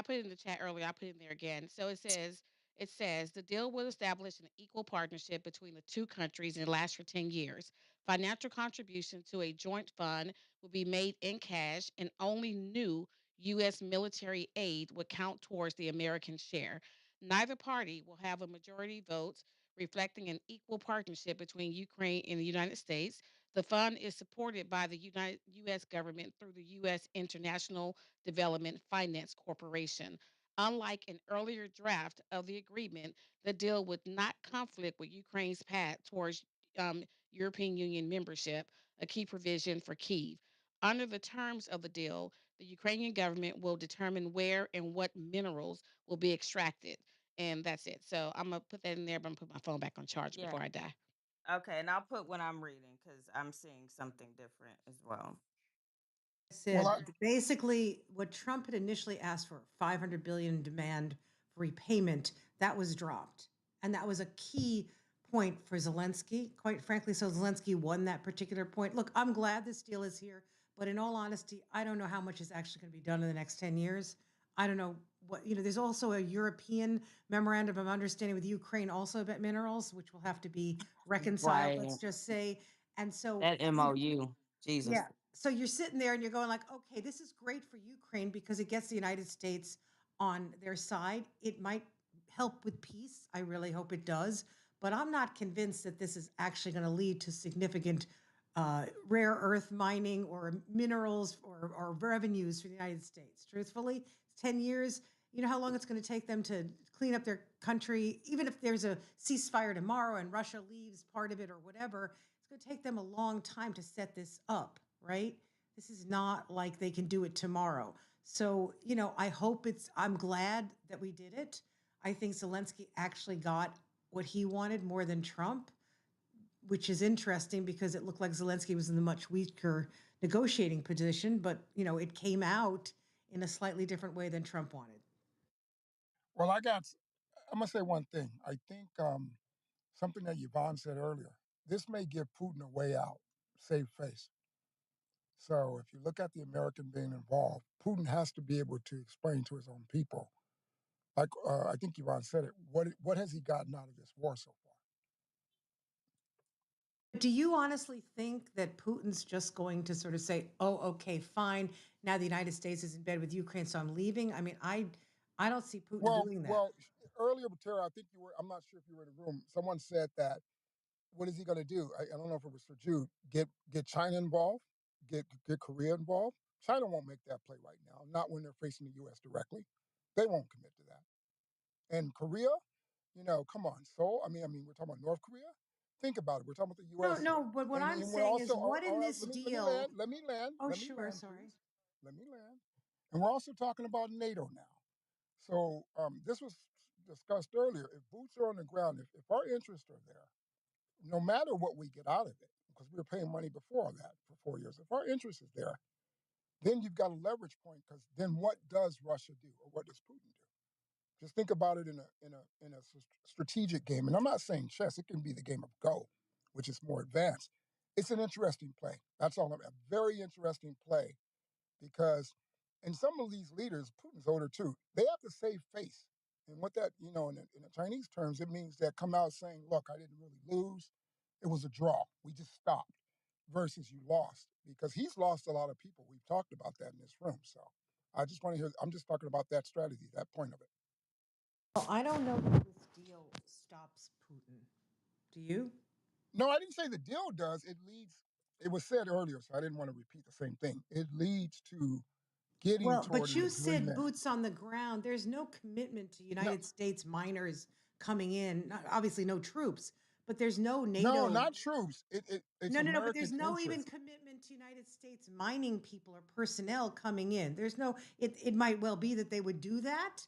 put it in the chat earlier. I put it in there again. So it says the deal will establish an equal partnership between the two countries and last for 10 years. Financial contribution to a joint fund will be made in cash, and only new US military aid would count towards the American share. Neither party will have a majority vote, reflecting an equal partnership between Ukraine and the United States. The fund is supported by the U.S. government through the U.S. International Development Finance Corporation. Unlike an earlier draft of the agreement, the deal would not conflict with Ukraine's path towards European Union membership, a key provision for Kyiv. Under the terms of the deal, the Ukrainian government will determine where and what minerals will be extracted. And that's it. So I'm going to put that in there, but I'm going to put my phone back on charge Yeah. before I die. Okay, and I'll put what I'm reading because I'm seeing something different as well. Well, said basically what Trump had initially asked for, 500 billion in demand for repayment, that was dropped. And that was a key point for Zelensky, quite frankly. So Zelensky won that particular point. Look, I'm glad this deal is here, but in all honesty, I don't know how much is actually going to be done in the next 10 years. I don't know what, there's also a European memorandum of understanding with Ukraine also about minerals, which will have to be reconciled, Right. let's just say. And so, That MOU. Jesus. yeah. So you're sitting there and you're going like, okay, this is great for Ukraine because it gets the United States on their side. It might help with peace. I really hope it does. But I'm not convinced that this is actually going to lead to significant rare earth mining or minerals or revenues for the United States. Truthfully, 10 years, you know how long it's going to take them to clean up their country, even if there's a ceasefire tomorrow and Russia leaves part of it or whatever, it's going to take them a long time to set this up, right? This is not like they can do it tomorrow. So, I'm glad that we did it. I think Zelensky actually got what he wanted more than Trump, which is interesting because it looked like Zelensky was in a much weaker negotiating position, but it came out in a slightly different way than Trump wanted. Well, I'm gonna say one thing. I think something that Yvonne said earlier. This may give Putin a way out, save face. So if you look at the American being involved, Putin has to be able to explain to his own people, like I think Yvonne said it. What has he gotten out of this war so far? Do you honestly think that Putin's just going to sort of say, "Oh, okay, fine. Now the United States is in bed with Ukraine, so I'm leaving"? I mean, I don't see Putin Well, doing that. well, earlier, Tara, I think you were. I'm not sure if you were in the room. Someone said that. What is he going to do? I don't know if it was for Jude. Get China involved. Get Korea involved. China won't make that play right now. Not when they're facing the U.S. directly. They won't commit to that. And Korea, come on. So we're talking about North Korea. Think about it. We're talking about the No, U.S. no, but what I'm And we're saying also, is what all in right, this let me deal. land. Let me land. Oh, Let me sure, land, sorry. please. Let me land. And we're also talking about NATO now. So this was discussed earlier. If boots are on the ground, if our interests are there, no matter what we get out of it, because we were paying money before that for 4 years, if our interest is there, then you've got a leverage point. Because then what does Russia do, or what does Putin do? Just think about it in a strategic game. And I'm not saying chess; it can be the game of Go, which is more advanced. It's an interesting play. That's all. A very interesting play because, and some of these leaders, Putin's older too. They have to save face. And what that, in the Chinese terms, it means that come out saying, "Look, I didn't really lose. It was a draw. We just stopped." Versus you lost, because he's lost a lot of people. We've talked about that in this room. So I just want to hear. I'm just talking about that strategy, that point of it. Well, I don't know if this deal stops Putin. Do you? No, I didn't say the deal does. It leads. It was said earlier, so I didn't want to repeat the same thing. It leads to getting Well, toward but an you said agreement. boots on the ground. There's no commitment to No, United States miners coming in. Obviously, no troops, but there's no no, NATO. not troops. It's No, no, no, but there's American no even interests. commitment to United States mining people or personnel coming in. There's no, it might well be that they would do that,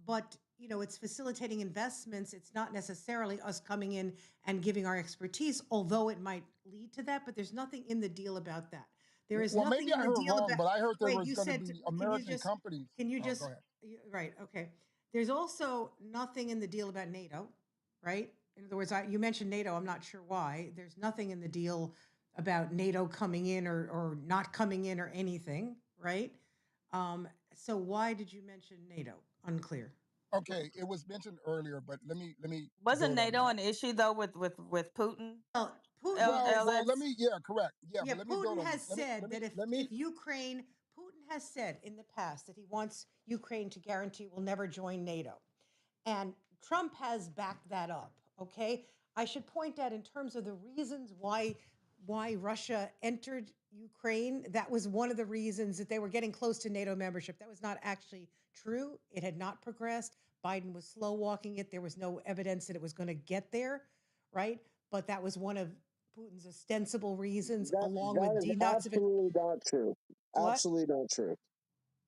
but it's facilitating investments. It's not necessarily us coming in and giving our expertise, although it might lead to that, but there's nothing in the deal about that. There is Well, nothing maybe in I the heard deal wrong, about, but I heard there wait, was you going to said, be can you American just, companies. Oh, go ahead. right, okay. There's also nothing in the deal about NATO, right? In other words, you mentioned NATO. I'm not sure why. There's nothing in the deal about NATO coming in or not coming in or anything, right? So why did you mention NATO? Unclear. Okay, it was mentioned earlier, but let me Wasn't build on NATO that. an issue though with Putin? Well, Putin, Well, let LS? me. Yeah, correct. Yeah, but yeah, let me build Putin on has this. said that if Ukraine, Putin has said in the past that he wants Ukraine to guarantee will never join NATO. And Trump has backed that up. Okay. I should point out in terms of the reasons why Russia entered Ukraine, that was one of the reasons that they were getting close to NATO membership. That was not actually true. It had not progressed. Biden was slow walking it. There was no evidence that it was going to get there, right? But that was one of Putin's ostensible reasons, along That with is denazification. absolutely not true. What? Absolutely not true.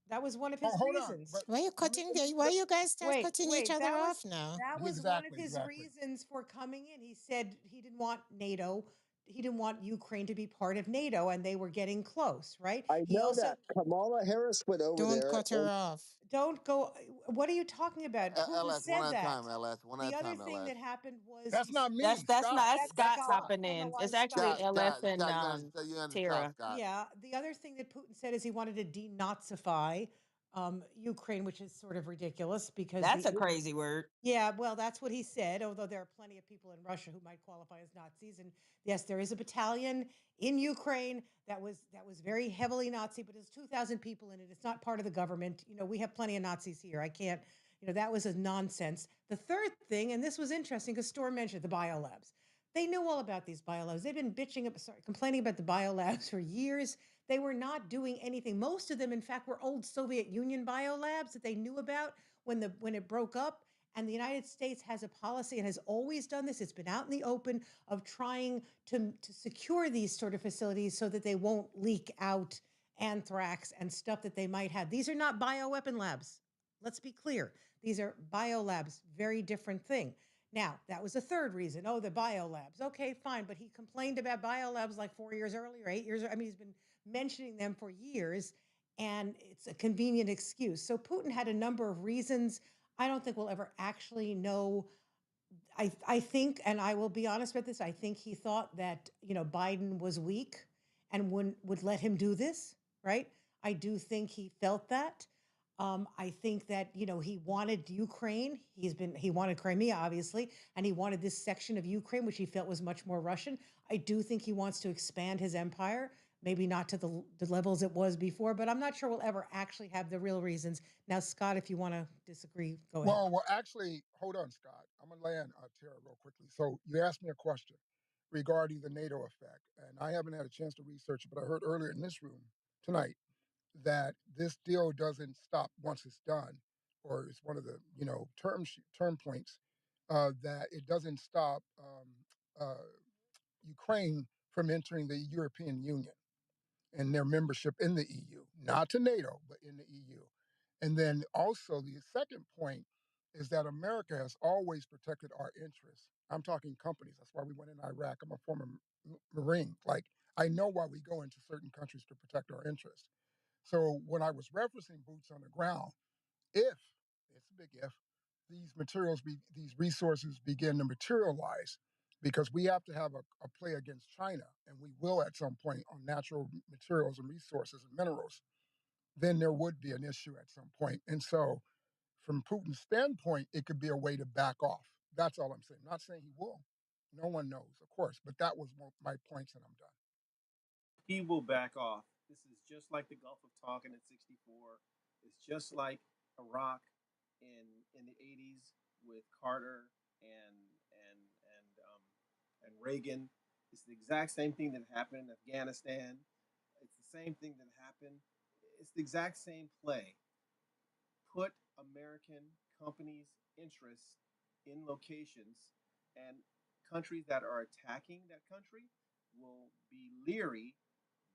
That was one of Oh, his hold on. reasons. But Why you let me. cutting the, why you guys start Wait, cutting each wait. other That off was now? that was one of Exactly, his exactly. reasons for coming in. He said he didn't want NATO. He didn't want Ukraine to be part of NATO, and they were getting close, right? I He know also that Kamala Harris went over Don't there cut her and off. don't go. What are you talking about? Putin LS, one said at a time, that. LS, one at The a other time, thing that LS. happened was That's he not said me, That's Scott. not that's Scott That's Scott. Scott. hopping No, no, in. why It's Scott? actually Scott, LS Scott, and Scott, you gotta stop, Tara. Scott. Yeah, the other thing that Putin said is he wanted to denazify Ukraine, which is sort of ridiculous because That's the a crazy word. yeah, well, that's what he said, although there are plenty of people in Russia who might qualify as Nazis. And yes, there is a battalion in Ukraine that was very heavily Nazi, but it's 2,000 people in it. It's not part of the government. We have plenty of Nazis here. I can't, that was a nonsense. The third thing, and this was interesting because Storm mentioned the biolabs. They knew all about these biolabs. They've been complaining about the biolabs for years. They were not doing anything. Most of them, in fact, were old Soviet Union biolabs that they knew about when it broke up. And the United States has a policy and has always done this. It's been out in the open of trying to secure these sort of facilities so that they won't leak out anthrax and stuff that they might have. These are not bioweapon labs. Let's be clear. These are biolabs, very different thing. Now, that was the third reason. Oh, the biolabs. Okay, fine. But he complained about biolabs like 4 years earlier, 8 years. I mean, he's been mentioning them for years, and it's a convenient excuse. So Putin had a number of reasons. I don't think we'll ever actually know. I think, and I will be honest with this, I think he thought that, Biden was weak and would let him do this, right? I do think he felt that. I think that, he wanted Ukraine. He wanted Crimea, obviously, and he wanted this section of Ukraine, which he felt was much more Russian. I do think he wants to expand his empire, maybe not to the levels it was before, but I'm not sure we'll ever actually have the real reasons. Now, Scott, if you want to disagree, go ahead. Well, actually, hold on, Scott. I'm gonna land Tara real quickly. So you asked me a question regarding the NATO effect, and I haven't had a chance to research it, but I heard earlier in this room tonight that this deal doesn't stop once it's done, or it's one of the term points that it doesn't stop uh, Ukraine from entering the European Union and their membership in the EU, not to NATO, but in the EU. And then also the second point is that America has always protected our interests. I'm talking companies. That's why we went in Iraq. I'm a former Marine. Like, I know why we go into certain countries to protect our interests. So when I was referencing boots on the ground, if, it's a big if, these resources begin to materialize, because we have to have a play against China, and we will at some point on natural materials and resources and minerals, then there would be an issue at some point. And so, from Putin's standpoint, it could be a way to back off. That's all I'm saying. Not saying he will. No one knows, of course, but that was my points, and I'm done. He will back off. This is just like the Gulf of Tonkin in '64. It's just like Iraq in the '80s with Carter and and and and Reagan. It's the exact same thing that happened in Afghanistan. It's the same thing that happened. It's the exact same play. Put American companies' interests in locations, and countries that are attacking that country will be leery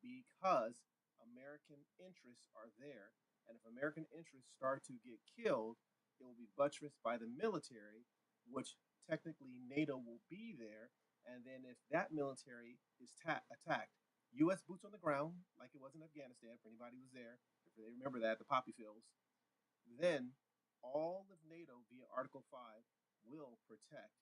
because American interests are there. And if American interests start to get killed, it will be buttressed by the military, which technically NATO will be there. And then if that military is attacked, U.S. boots on the ground, like it was in Afghanistan, for anybody who's there, if they remember that, the poppy fields, then all of NATO via Article 5 will protect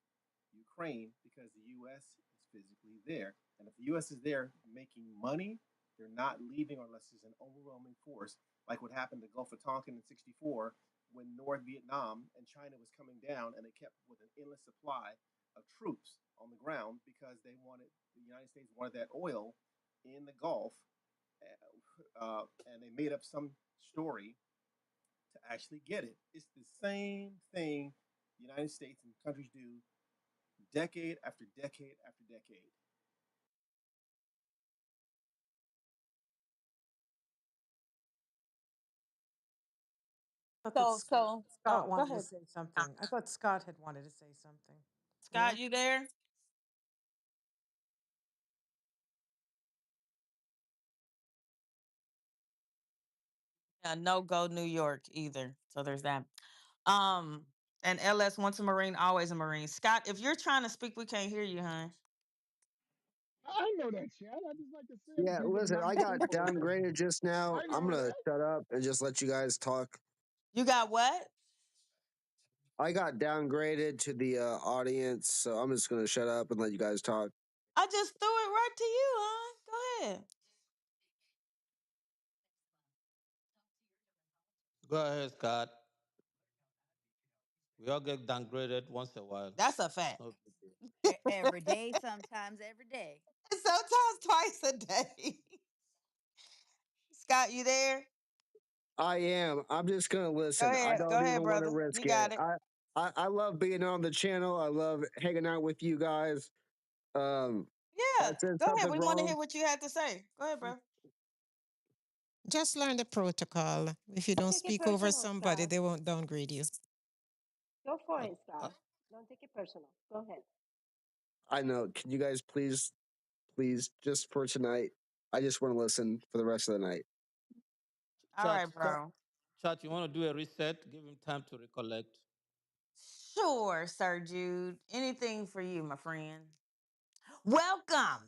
Ukraine because the U.S. is physically there. And if the U.S. is there making money, they're not leaving unless there's an overwhelming force, like what happened in the Gulf of Tonkin in '64 when North Vietnam and China was coming down and they kept with an endless supply of troops on the ground because the United States wanted that oil in the Gulf, and they made up some story to actually get it. It's the same thing the United States and countries do decade after decade after decade. Thought that Scott Oh, go wanted to ahead. say something. I thought Scott had wanted to say something. Scott, Yeah. you there? Yeah, no go New York either. So there's that. Um, and LS once a Marine, always a Marine. Scott, if you're trying to speak, we can't hear you, hon. I know that, Chad. I just like to say it to Yeah, people to listen, not I get got too personal. downgraded just now. I I'm know gonna that. shut up and just let you guys talk. You got what? I got downgraded to the audience, so I'm just gonna shut up and let you guys talk. I just threw it right to you, huh? Go ahead. Go ahead, Scott. We all get downgraded once in a while. That's a It's fact. no big deal. Every day, sometimes every day. Sometimes twice a day. Scott, you there? I am. I'm just gonna Go listen. I ahead. Go don't ahead, even want to brother. risk You it. got it. I love being on the channel. I love hanging out with you guys. If I Yeah. said Go ahead. something We want to hear wrong, what you had to say. Go ahead, bro. Just learn the protocol. If you Don't don't take it speak over personal, somebody, Scott. they won't downgrade you. Go for Uh, it, uh, Scott. Don't take it personal. Go ahead. I know. Can you guys please, just for tonight, I just want to listen for the rest of the night. All Chuck, right, Chuck, bro. Chat, you want to do a reset? Give him time to recollect. Sure, Sir Jude. Anything for you, my friend. Welcome.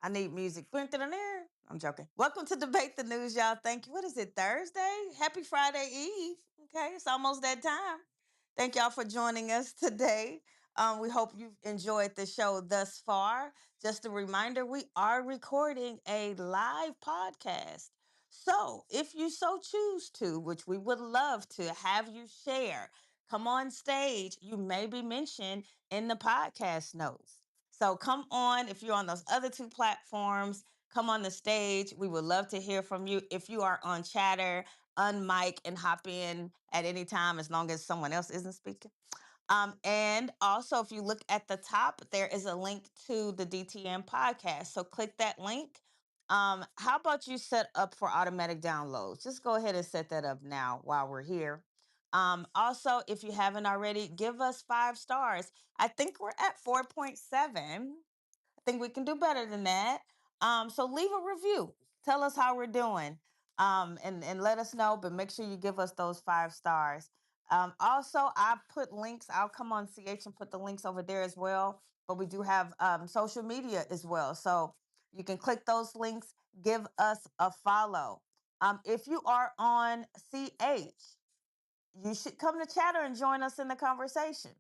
I need music. I'm joking. Welcome to Debate the News, y'all. Thank you. What is it, Thursday? Happy Friday Eve. Okay, it's almost that time. Thank y'all for joining us today. We hope you've enjoyed the show thus far. Just a reminder, we are recording a live podcast. So if you so choose to, which we would love to have you share, come on stage. You may be mentioned in the podcast notes. So come on, if you're on those other two platforms, come on the stage. We would love to hear from you. If you are on Chatter, unmic and hop in at any time as long as someone else isn't speaking. And also, if you look at the top, there is a link to the DTN podcast. So click that link. How about you set up for automatic downloads? Just go ahead and set that up now while we're here. Also, if you haven't already, give us 5 stars. I think we're at 4.7. I think we can do better than that. So leave a review. Tell us how we're doing. And let us know, but make sure you give us those 5 stars. Also, I put links. I'll come on CH and put the links over there as well. But we do have social media as well. So you can click those links, give us a follow. If you are on CH, you should come to Chatter and join us in the conversation.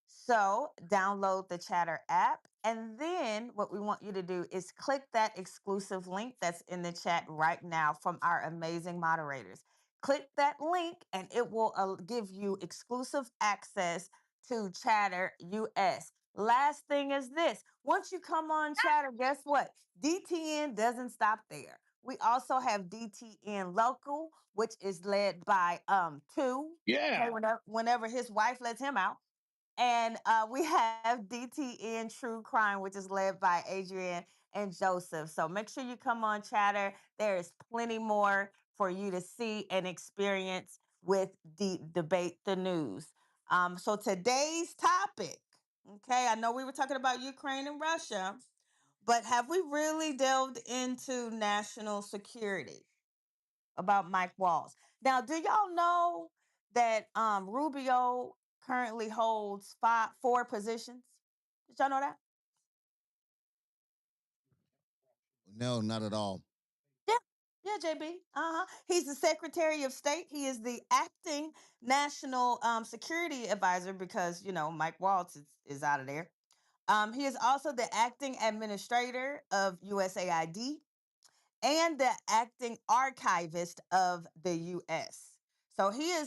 So download the Chatter app. And then what we want you to do is click that exclusive link that's in the chat right now from our amazing moderators. Click that link and it will give you exclusive access to Chatter US. Last thing is this, once you come on Chatter, guess what? DTN doesn't stop there. We also have DTN Local, which is led by Two. Okay, Yeah. whenever his wife lets him out. And we have DTN True Crime, which is led by Adrian and Joseph. So make sure you come on Chatter. There is plenty more for you to see and experience with the Debate the News. So today's topic, okay, I know we were talking about Ukraine and Russia, but have we really delved into national security about Mike Waltz? Now, do y'all know that Rubio currently holds four positions? Did y'all know that? No, not at all. Yeah. Yeah, JB. He's the Secretary of State. He is the acting national security advisor because, Mike Waltz is out of there. He is also the acting administrator of USAID and the acting archivist of the U.S. So he is